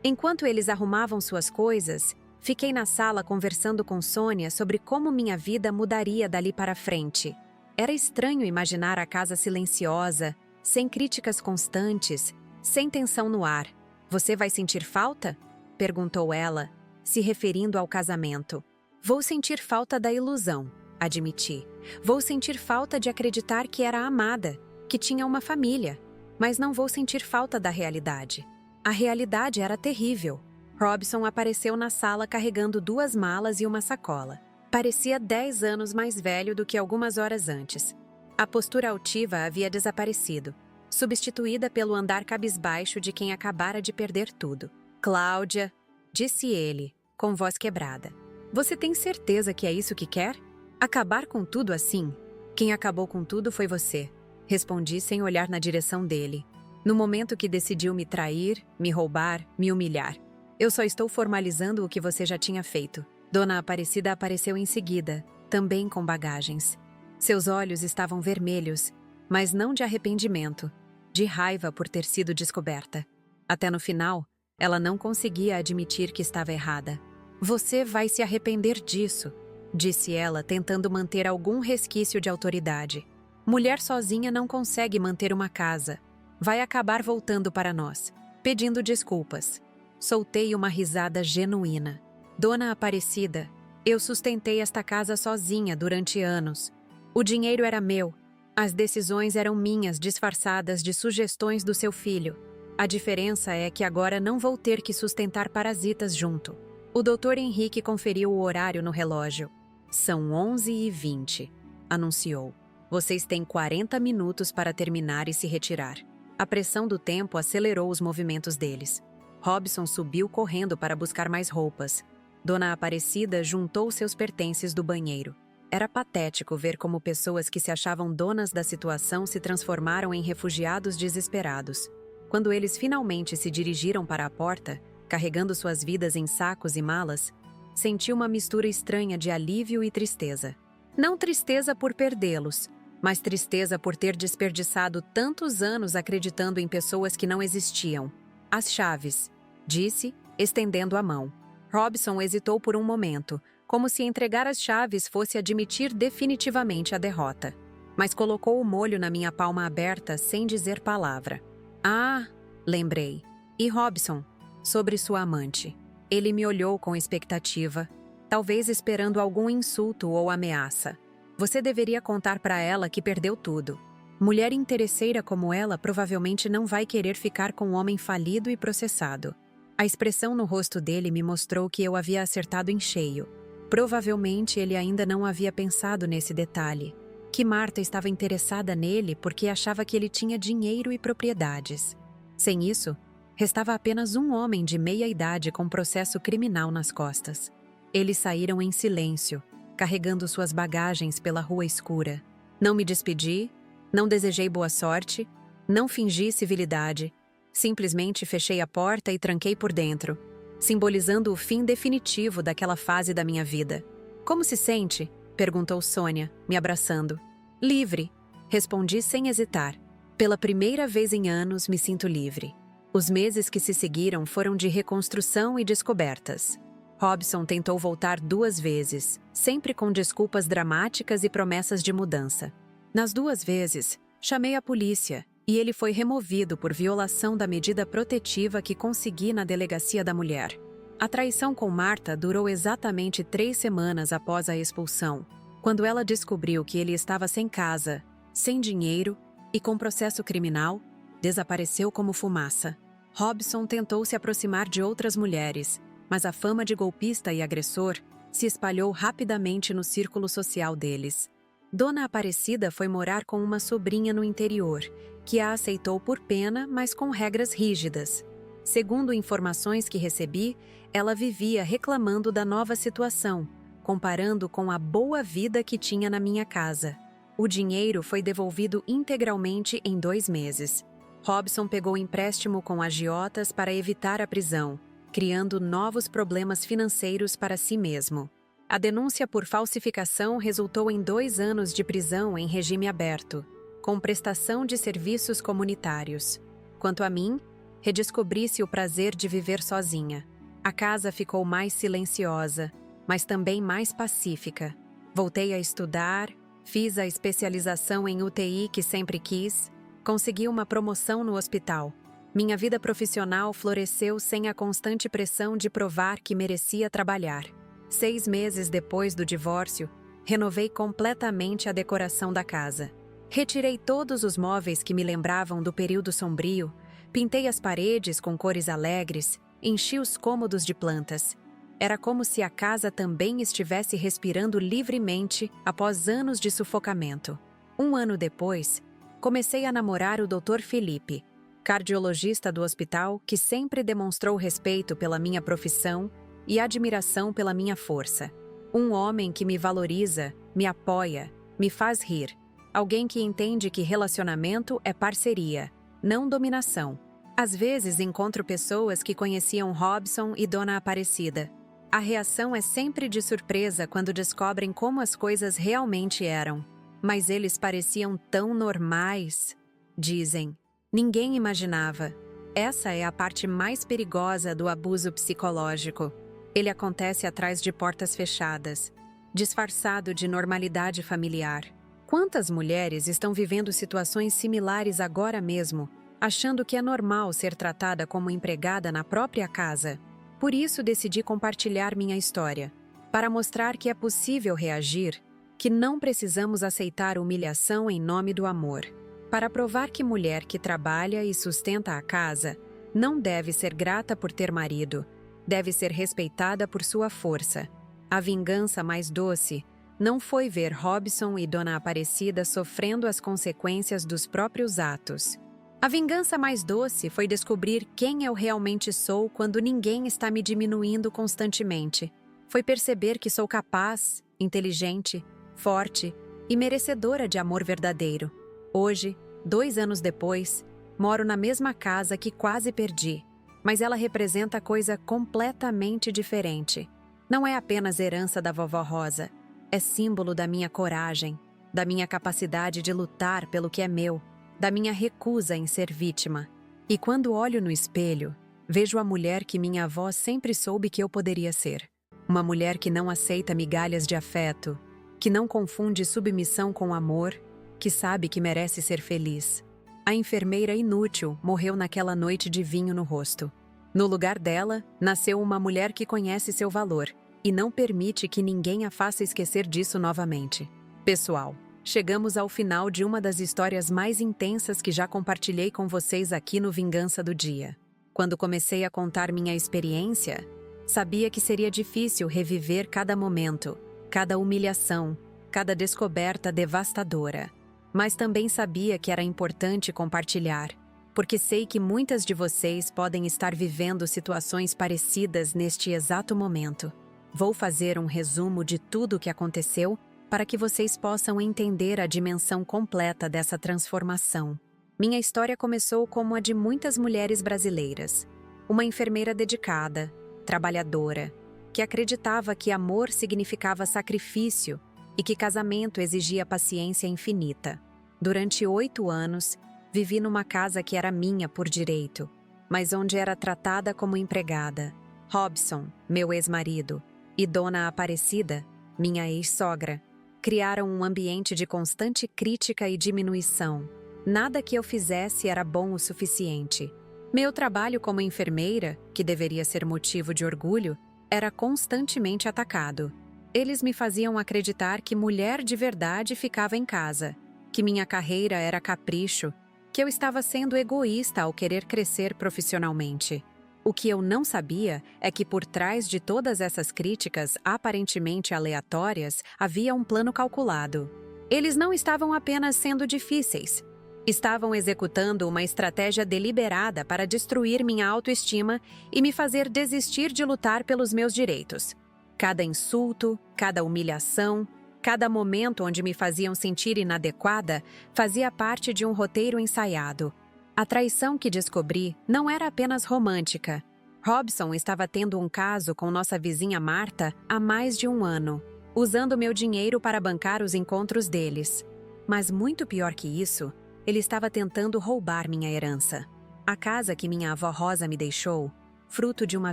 Enquanto eles arrumavam suas coisas, fiquei na sala conversando com Sônia sobre como minha vida mudaria dali para frente. Era estranho imaginar a casa silenciosa, sem críticas constantes, sem tensão no ar. Você vai sentir falta? Perguntou ela, se referindo ao casamento. Vou sentir falta da ilusão, admiti. Vou sentir falta de acreditar que era amada, que tinha uma família, mas não vou sentir falta da realidade. A realidade era terrível. Robson apareceu na sala carregando 2 malas e uma sacola. Parecia 10 anos mais velho do que algumas horas antes. A postura altiva havia desaparecido, substituída pelo andar cabisbaixo de quem acabara de perder tudo. Cláudia, disse ele, com voz quebrada. Você tem certeza que é isso que quer? Acabar com tudo assim? Quem acabou com tudo foi você, respondi sem olhar na direção dele. No momento que decidiu me trair, me roubar, me humilhar. Eu só estou formalizando o que você já tinha feito. Dona Aparecida apareceu em seguida, também com bagagens. Seus olhos estavam vermelhos, mas não de arrependimento, de raiva por ter sido descoberta. Até no final, ela não conseguia admitir que estava errada. Você vai se arrepender disso, disse ela, tentando manter algum resquício de autoridade. Mulher sozinha não consegue manter uma casa. Vai acabar voltando para nós, pedindo desculpas. Soltei uma risada genuína. Dona Aparecida, eu sustentei esta casa sozinha durante anos. O dinheiro era meu. As decisões eram minhas, disfarçadas de sugestões do seu filho. A diferença é que agora não vou ter que sustentar parasitas junto. O Dr. Henrique conferiu o horário no relógio. São 11h20, anunciou. Vocês têm 40 minutos para terminar e se retirar. A pressão do tempo acelerou os movimentos deles. Robson subiu correndo para buscar mais roupas. Dona Aparecida juntou seus pertences do banheiro. Era patético ver como pessoas que se achavam donas da situação se transformaram em refugiados desesperados. Quando eles finalmente se dirigiram para a porta, carregando suas vidas em sacos e malas, senti uma mistura estranha de alívio e tristeza. Não tristeza por perdê-los, mas tristeza por ter desperdiçado tantos anos acreditando em pessoas que não existiam. As chaves, disse, estendendo a mão. Robson hesitou por um momento, como se entregar as chaves fosse admitir definitivamente a derrota. Mas colocou o molho na minha palma aberta sem dizer palavra. Ah, lembrei. E Robson, sobre sua amante. Ele me olhou com expectativa, talvez esperando algum insulto ou ameaça. Você deveria contar para ela que perdeu tudo. Mulher interesseira como ela provavelmente não vai querer ficar com um homem falido e processado. A expressão no rosto dele me mostrou que eu havia acertado em cheio. Provavelmente ele ainda não havia pensado nesse detalhe, que Marta estava interessada nele porque achava que ele tinha dinheiro e propriedades. Sem isso, restava apenas um homem de meia-idade com processo criminal nas costas. Eles saíram em silêncio, carregando suas bagagens pela rua escura. Não me despedi, não desejei boa sorte, não fingi civilidade. Simplesmente fechei a porta e tranquei por dentro, simbolizando o fim definitivo daquela fase da minha vida. Como se sente? Perguntou Sônia, me abraçando. Livre, respondi sem hesitar. Pela primeira vez em anos me sinto livre. Os meses que se seguiram foram de reconstrução e descobertas. Robson tentou voltar 2 vezes, sempre com desculpas dramáticas e promessas de mudança. Nas 2 vezes, chamei a polícia e ele foi removido por violação da medida protetiva que consegui na delegacia da mulher. A traição com Marta durou exatamente 3 semanas após a expulsão, quando ela descobriu que ele estava sem casa, sem dinheiro e com processo criminal, desapareceu como fumaça. Robson tentou se aproximar de outras mulheres, mas a fama de golpista e agressor se espalhou rapidamente no círculo social deles. Dona Aparecida foi morar com uma sobrinha no interior, que a aceitou por pena, mas com regras rígidas. Segundo informações que recebi, ela vivia reclamando da nova situação, comparando com a boa vida que tinha na minha casa. O dinheiro foi devolvido integralmente em 2 meses. Robson pegou empréstimo com agiotas para evitar a prisão, criando novos problemas financeiros para si mesmo. A denúncia por falsificação resultou em 2 anos de prisão em regime aberto, com prestação de serviços comunitários. Quanto a mim, redescobri-se o prazer de viver sozinha. A casa ficou mais silenciosa, mas também mais pacífica. Voltei a estudar, fiz a especialização em UTI que sempre quis, consegui uma promoção no hospital. Minha vida profissional floresceu sem a constante pressão de provar que merecia trabalhar. 6 meses depois do divórcio, renovei completamente a decoração da casa. Retirei todos os móveis que me lembravam do período sombrio, pintei as paredes com cores alegres, enchi os cômodos de plantas. Era como se a casa também estivesse respirando livremente após anos de sufocamento. 1 ano depois, comecei a namorar o Dr. Felipe, cardiologista do hospital que sempre demonstrou respeito pela minha profissão e admiração pela minha força. Um homem que me valoriza, me apoia, me faz rir. Alguém que entende que relacionamento é parceria, não dominação. Às vezes encontro pessoas que conheciam Robson e Dona Aparecida. A reação é sempre de surpresa quando descobrem como as coisas realmente eram. Mas eles pareciam tão normais, dizem. Ninguém imaginava. Essa é a parte mais perigosa do abuso psicológico. Ele acontece atrás de portas fechadas, disfarçado de normalidade familiar. Quantas mulheres estão vivendo situações similares agora mesmo, achando que é normal ser tratada como empregada na própria casa? Por isso decidi compartilhar minha história, para mostrar que é possível reagir, que não precisamos aceitar humilhação em nome do amor. Para provar que mulher que trabalha e sustenta a casa não deve ser grata por ter marido, deve ser respeitada por sua força. A vingança mais doce não foi ver Robson e Dona Aparecida sofrendo as consequências dos próprios atos. A vingança mais doce foi descobrir quem eu realmente sou quando ninguém está me diminuindo constantemente. Foi perceber que sou capaz, inteligente, forte e merecedora de amor verdadeiro. Hoje, 2 anos depois, moro na mesma casa que quase perdi, mas ela representa coisa completamente diferente. Não é apenas herança da vovó Rosa, é símbolo da minha coragem, da minha capacidade de lutar pelo que é meu, da minha recusa em ser vítima. E quando olho no espelho, vejo a mulher que minha avó sempre soube que eu poderia ser. Uma mulher que não aceita migalhas de afeto, que não confunde submissão com amor, que sabe que merece ser feliz. A enfermeira inútil morreu naquela noite de vinho no rosto. No lugar dela, nasceu uma mulher que conhece seu valor e não permite que ninguém a faça esquecer disso novamente. Pessoal, chegamos ao final de uma das histórias mais intensas que já compartilhei com vocês aqui no Vingança do Dia. Quando comecei a contar minha experiência, sabia que seria difícil reviver cada momento, cada humilhação, cada descoberta devastadora. Mas também sabia que era importante compartilhar, porque sei que muitas de vocês podem estar vivendo situações parecidas neste exato momento. Vou fazer um resumo de tudo o que aconteceu para que vocês possam entender a dimensão completa dessa transformação. Minha história começou como a de muitas mulheres brasileiras. Uma enfermeira dedicada, trabalhadora, que acreditava que amor significava sacrifício e que casamento exigia paciência infinita. Durante 8 anos, vivi numa casa que era minha por direito, mas onde era tratada como empregada. Robson, meu ex-marido, e Dona Aparecida, minha ex-sogra, criaram um ambiente de constante crítica e diminuição. Nada que eu fizesse era bom o suficiente. Meu trabalho como enfermeira, que deveria ser motivo de orgulho, era constantemente atacado. Eles me faziam acreditar que mulher de verdade ficava em casa, que minha carreira era capricho, que eu estava sendo egoísta ao querer crescer profissionalmente. O que eu não sabia é que por trás de todas essas críticas aparentemente aleatórias havia um plano calculado. Eles não estavam apenas sendo difíceis. Estavam executando uma estratégia deliberada para destruir minha autoestima e me fazer desistir de lutar pelos meus direitos. Cada insulto, cada humilhação, cada momento onde me faziam sentir inadequada fazia parte de um roteiro ensaiado. A traição que descobri não era apenas romântica. Robson estava tendo um caso com nossa vizinha Marta há mais de um ano, usando meu dinheiro para bancar os encontros deles. Mas muito pior que isso, ele estava tentando roubar minha herança. A casa que minha avó Rosa me deixou, fruto de uma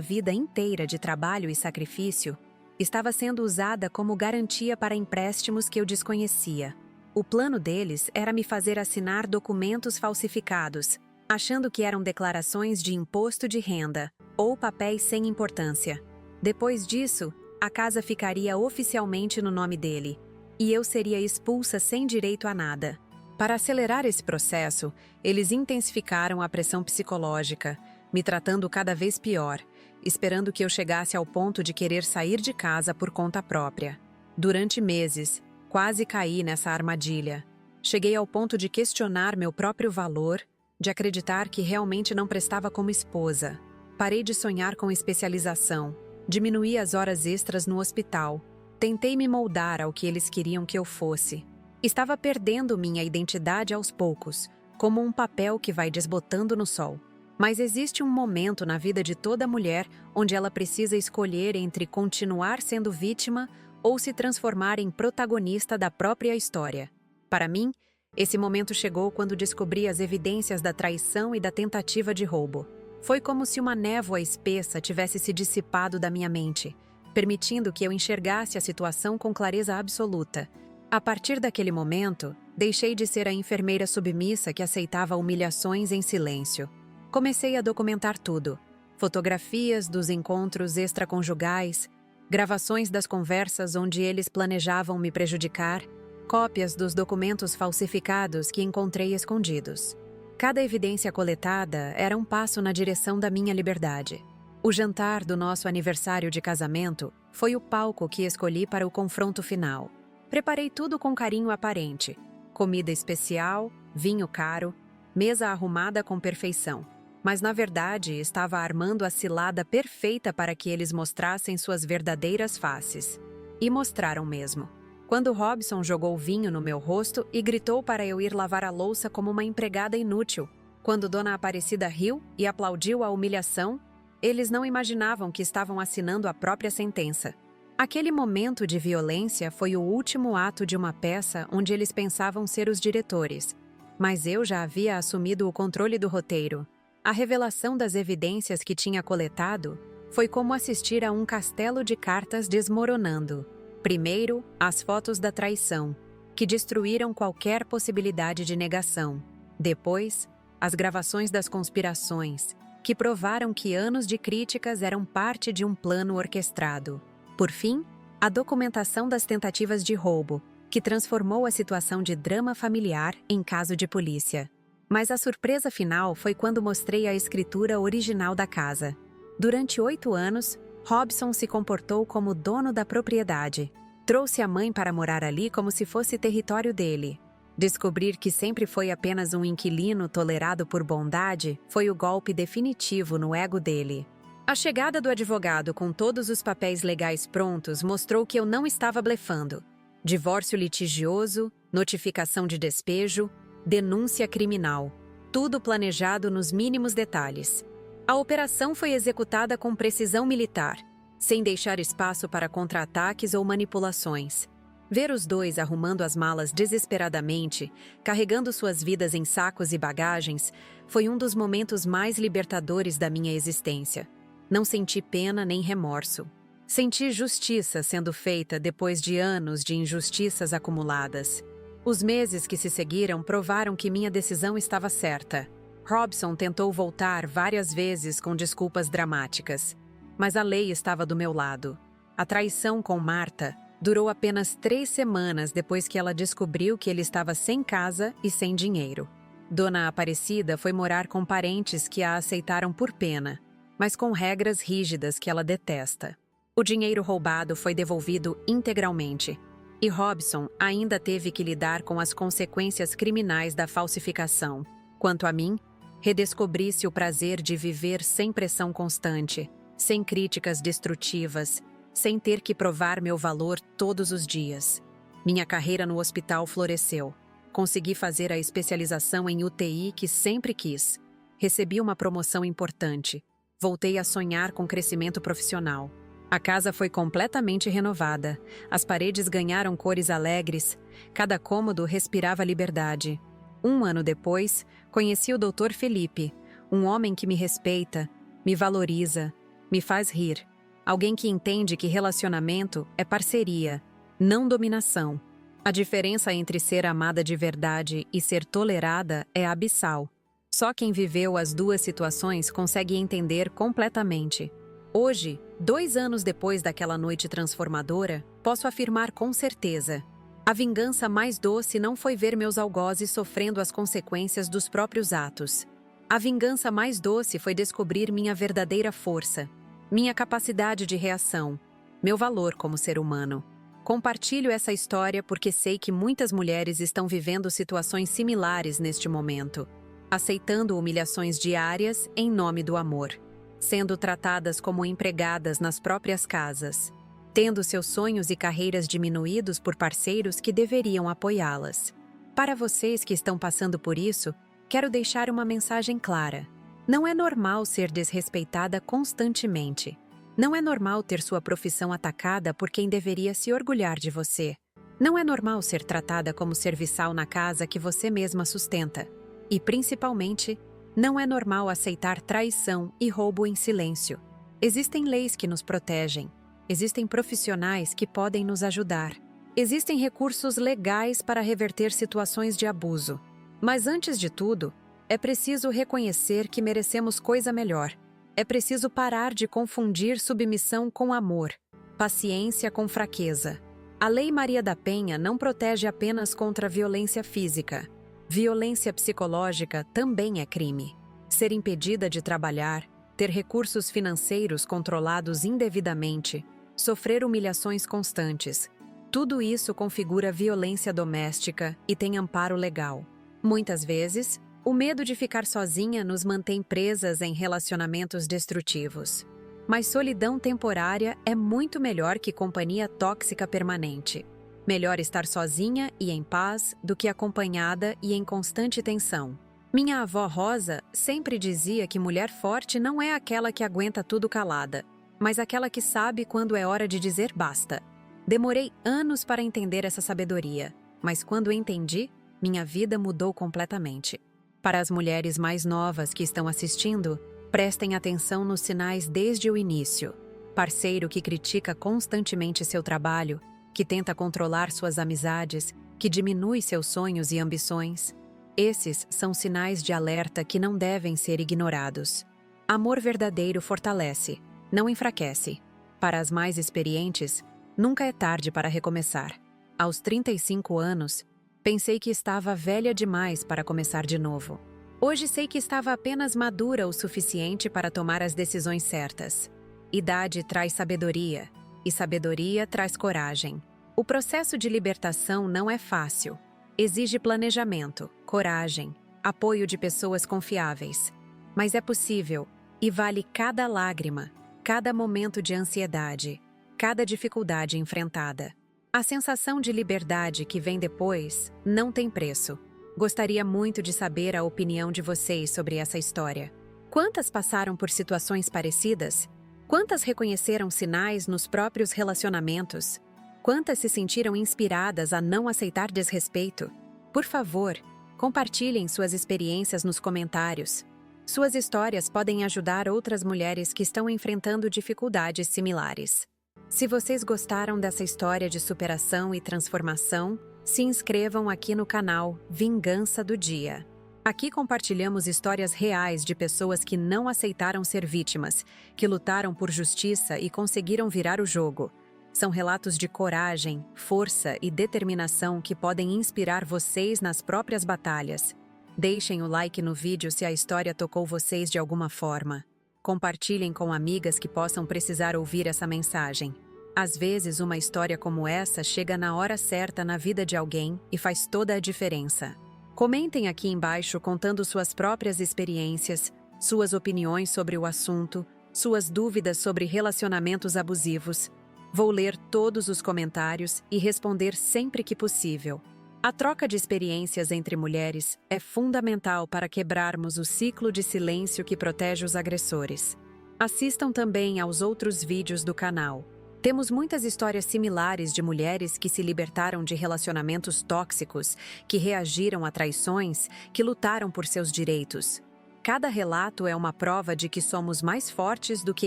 vida inteira de trabalho e sacrifício, estava sendo usada como garantia para empréstimos que eu desconhecia. O plano deles era me fazer assinar documentos falsificados, achando que eram declarações de imposto de renda ou papéis sem importância. Depois disso, a casa ficaria oficialmente no nome dele, e eu seria expulsa sem direito a nada. Para acelerar esse processo, eles intensificaram a pressão psicológica, me tratando cada vez pior, esperando que eu chegasse ao ponto de querer sair de casa por conta própria. Durante meses, quase caí nessa armadilha. Cheguei ao ponto de questionar meu próprio valor, de acreditar que realmente não prestava como esposa. Parei de sonhar com especialização, diminuí as horas extras no hospital, tentei me moldar ao que eles queriam que eu fosse. Estava perdendo minha identidade aos poucos, como um papel que vai desbotando no sol. Mas existe um momento na vida de toda mulher onde ela precisa escolher entre continuar sendo vítima ou se transformar em protagonista da própria história. Para mim, esse momento chegou quando descobri as evidências da traição e da tentativa de roubo. Foi como se uma névoa espessa tivesse se dissipado da minha mente, permitindo que eu enxergasse a situação com clareza absoluta. A partir daquele momento, deixei de ser a enfermeira submissa que aceitava humilhações em silêncio. Comecei a documentar tudo: fotografias dos encontros extraconjugais, gravações das conversas onde eles planejavam me prejudicar, cópias dos documentos falsificados que encontrei escondidos. Cada evidência coletada era um passo na direção da minha liberdade. O jantar do nosso aniversário de casamento foi o palco que escolhi para o confronto final. Preparei tudo com carinho aparente: comida especial, vinho caro, mesa arrumada com perfeição. Mas, na verdade, estava armando a cilada perfeita para que eles mostrassem suas verdadeiras faces. E mostraram mesmo. Quando Robson jogou vinho no meu rosto e gritou para eu ir lavar a louça como uma empregada inútil, quando Dona Aparecida riu e aplaudiu a humilhação, eles não imaginavam que estavam assinando a própria sentença. Aquele momento de violência foi o último ato de uma peça onde eles pensavam ser os diretores. Mas eu já havia assumido o controle do roteiro. A revelação das evidências que tinha coletado foi como assistir a um castelo de cartas desmoronando. Primeiro, as fotos da traição, que destruíram qualquer possibilidade de negação. Depois, as gravações das conspirações, que provaram que anos de críticas eram parte de um plano orquestrado. Por fim, a documentação das tentativas de roubo, que transformou a situação de drama familiar em caso de polícia. Mas a surpresa final foi quando mostrei a escritura original da casa. Durante 8 anos, Robson se comportou como dono da propriedade. Trouxe a mãe para morar ali como se fosse território dele. Descobrir que sempre foi apenas um inquilino tolerado por bondade foi o golpe definitivo no ego dele. A chegada do advogado com todos os papéis legais prontos mostrou que eu não estava blefando. Divórcio litigioso, notificação de despejo, denúncia criminal. Tudo planejado nos mínimos detalhes. A operação foi executada com precisão militar, sem deixar espaço para contra-ataques ou manipulações. Ver os dois arrumando as malas desesperadamente, carregando suas vidas em sacos e bagagens, foi um dos momentos mais libertadores da minha existência. Não senti pena nem remorso. Senti justiça sendo feita depois de anos de injustiças acumuladas. Os meses que se seguiram provaram que minha decisão estava certa. Robson tentou voltar várias vezes com desculpas dramáticas, mas a lei estava do meu lado. A traição com Marta durou apenas 3 semanas depois que ela descobriu que ele estava sem casa e sem dinheiro. Dona Aparecida foi morar com parentes que a aceitaram por pena, mas com regras rígidas que ela detesta. O dinheiro roubado foi devolvido integralmente, e Robson ainda teve que lidar com as consequências criminais da falsificação. Quanto a mim, redescobri-se o prazer de viver sem pressão constante, sem críticas destrutivas, sem ter que provar meu valor todos os dias. Minha carreira no hospital floresceu. Consegui fazer a especialização em UTI que sempre quis. Recebi uma promoção importante. Voltei a sonhar com crescimento profissional. A casa foi completamente renovada. As paredes ganharam cores alegres. Cada cômodo respirava liberdade. 1 ano depois, conheci o Dr. Felipe, um homem que me respeita, me valoriza, me faz rir. Alguém que entende que relacionamento é parceria, não dominação. A diferença entre ser amada de verdade e ser tolerada é abissal. Só quem viveu as duas situações consegue entender completamente. Hoje, 2 anos depois daquela noite transformadora, posso afirmar com certeza: a vingança mais doce não foi ver meus algozes sofrendo as consequências dos próprios atos. A vingança mais doce foi descobrir minha verdadeira força, minha capacidade de reação, meu valor como ser humano. Compartilho essa história porque sei que muitas mulheres estão vivendo situações similares neste momento, aceitando humilhações diárias em nome do amor, sendo tratadas como empregadas nas próprias casas, tendo seus sonhos e carreiras diminuídos por parceiros que deveriam apoiá-las. Para vocês que estão passando por isso, quero deixar uma mensagem clara. Não é normal ser desrespeitada constantemente. Não é normal ter sua profissão atacada por quem deveria se orgulhar de você. Não é normal ser tratada como serviçal na casa que você mesma sustenta. E, principalmente, não é normal aceitar traição e roubo em silêncio. Existem leis que nos protegem. Existem profissionais que podem nos ajudar. Existem recursos legais para reverter situações de abuso. Mas, antes de tudo, é preciso reconhecer que merecemos coisa melhor. É preciso parar de confundir submissão com amor, paciência com fraqueza. A Lei Maria da Penha não protege apenas contra a violência física. Violência psicológica também é crime. Ser impedida de trabalhar, ter recursos financeiros controlados indevidamente, sofrer humilhações constantes. Tudo isso configura violência doméstica e tem amparo legal. Muitas vezes, o medo de ficar sozinha nos mantém presas em relacionamentos destrutivos. Mas solidão temporária é muito melhor que companhia tóxica permanente. Melhor estar sozinha e em paz do que acompanhada e em constante tensão. Minha avó Rosa sempre dizia que mulher forte não é aquela que aguenta tudo calada, mas aquela que sabe quando é hora de dizer basta. Demorei anos para entender essa sabedoria, mas quando entendi, minha vida mudou completamente. Para as mulheres mais novas que estão assistindo, prestem atenção nos sinais desde o início. Parceiro que critica constantemente seu trabalho, que tenta controlar suas amizades, que diminui seus sonhos e ambições. Esses são sinais de alerta que não devem ser ignorados. Amor verdadeiro fortalece, não enfraquece. Para as mais experientes, nunca é tarde para recomeçar. Aos 35 anos, pensei que estava velha demais para começar de novo. Hoje sei que estava apenas madura o suficiente para tomar as decisões certas. Idade traz sabedoria, e sabedoria traz coragem. O processo de libertação não é fácil. Exige planejamento, coragem, apoio de pessoas confiáveis. Mas é possível, e vale cada lágrima, cada momento de ansiedade, cada dificuldade enfrentada. A sensação de liberdade que vem depois não tem preço. Gostaria muito de saber a opinião de vocês sobre essa história. Quantas passaram por situações parecidas? Quantas reconheceram sinais nos próprios relacionamentos? Quantas se sentiram inspiradas a não aceitar desrespeito? Por favor, compartilhem suas experiências nos comentários. Suas histórias podem ajudar outras mulheres que estão enfrentando dificuldades similares. Se vocês gostaram dessa história de superação e transformação, se inscrevam aqui no canal Vingança do Dia. Aqui compartilhamos histórias reais de pessoas que não aceitaram ser vítimas, que lutaram por justiça e conseguiram virar o jogo. São relatos de coragem, força e determinação que podem inspirar vocês nas próprias batalhas. Deixem o like no vídeo se a história tocou vocês de alguma forma. Compartilhem com amigas que possam precisar ouvir essa mensagem. Às vezes, uma história como essa chega na hora certa na vida de alguém e faz toda a diferença. Comentem aqui embaixo contando suas próprias experiências, suas opiniões sobre o assunto, suas dúvidas sobre relacionamentos abusivos. Vou ler todos os comentários e responder sempre que possível. A troca de experiências entre mulheres é fundamental para quebrarmos o ciclo de silêncio que protege os agressores. Assistam também aos outros vídeos do canal. Temos muitas histórias similares de mulheres que se libertaram de relacionamentos tóxicos, que reagiram a traições, que lutaram por seus direitos. Cada relato é uma prova de que somos mais fortes do que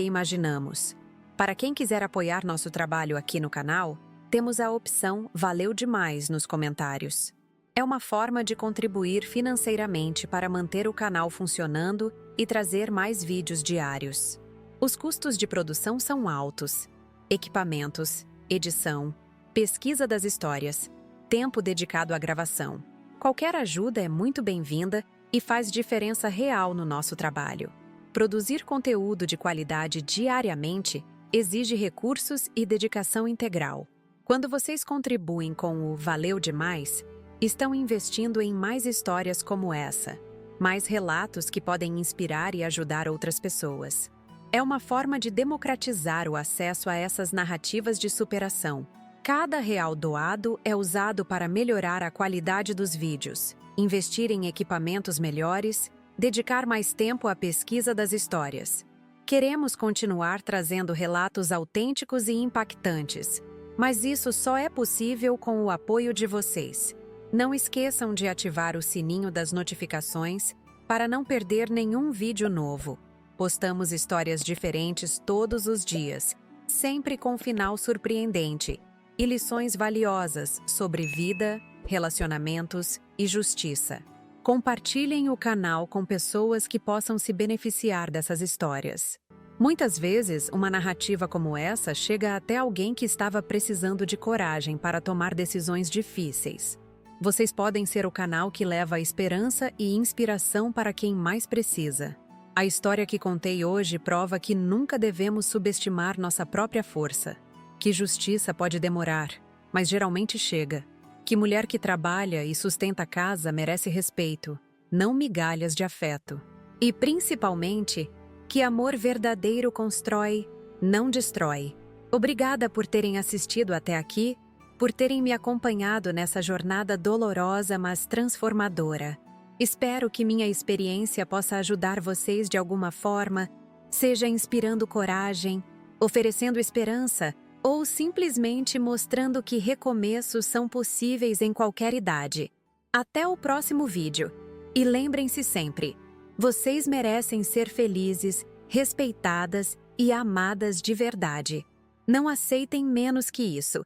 imaginamos. Para quem quiser apoiar nosso trabalho aqui no canal, temos a opção Valeu Demais nos comentários. É uma forma de contribuir financeiramente para manter o canal funcionando e trazer mais vídeos diários. Os custos de produção são altos. Equipamentos, edição, pesquisa das histórias, tempo dedicado à gravação. Qualquer ajuda é muito bem-vinda e faz diferença real no nosso trabalho. Produzir conteúdo de qualidade diariamente exige recursos e dedicação integral. Quando vocês contribuem com o Valeu Demais, estão investindo em mais histórias como essa, mais relatos que podem inspirar e ajudar outras pessoas. É uma forma de democratizar o acesso a essas narrativas de superação. Cada real doado é usado para melhorar a qualidade dos vídeos, investir em equipamentos melhores, dedicar mais tempo à pesquisa das histórias. Queremos continuar trazendo relatos autênticos e impactantes, mas isso só é possível com o apoio de vocês. Não esqueçam de ativar o sininho das notificações para não perder nenhum vídeo novo. Postamos histórias diferentes todos os dias, sempre com final surpreendente e lições valiosas sobre vida, relacionamentos e justiça. Compartilhem o canal com pessoas que possam se beneficiar dessas histórias. Muitas vezes, uma narrativa como essa chega até alguém que estava precisando de coragem para tomar decisões difíceis. Vocês podem ser o canal que leva esperança e inspiração para quem mais precisa. A história que contei hoje prova que nunca devemos subestimar nossa própria força. Que justiça pode demorar, mas geralmente chega. Que mulher que trabalha e sustenta a casa merece respeito, não migalhas de afeto. E, principalmente, que amor verdadeiro constrói, não destrói. Obrigada por terem assistido até aqui, por terem me acompanhado nessa jornada dolorosa, mas transformadora. Espero que minha experiência possa ajudar vocês de alguma forma, seja inspirando coragem, oferecendo esperança ou simplesmente mostrando que recomeços são possíveis em qualquer idade. Até o próximo vídeo. E lembrem-se sempre, vocês merecem ser felizes, respeitadas e amadas de verdade. Não aceitem menos que isso.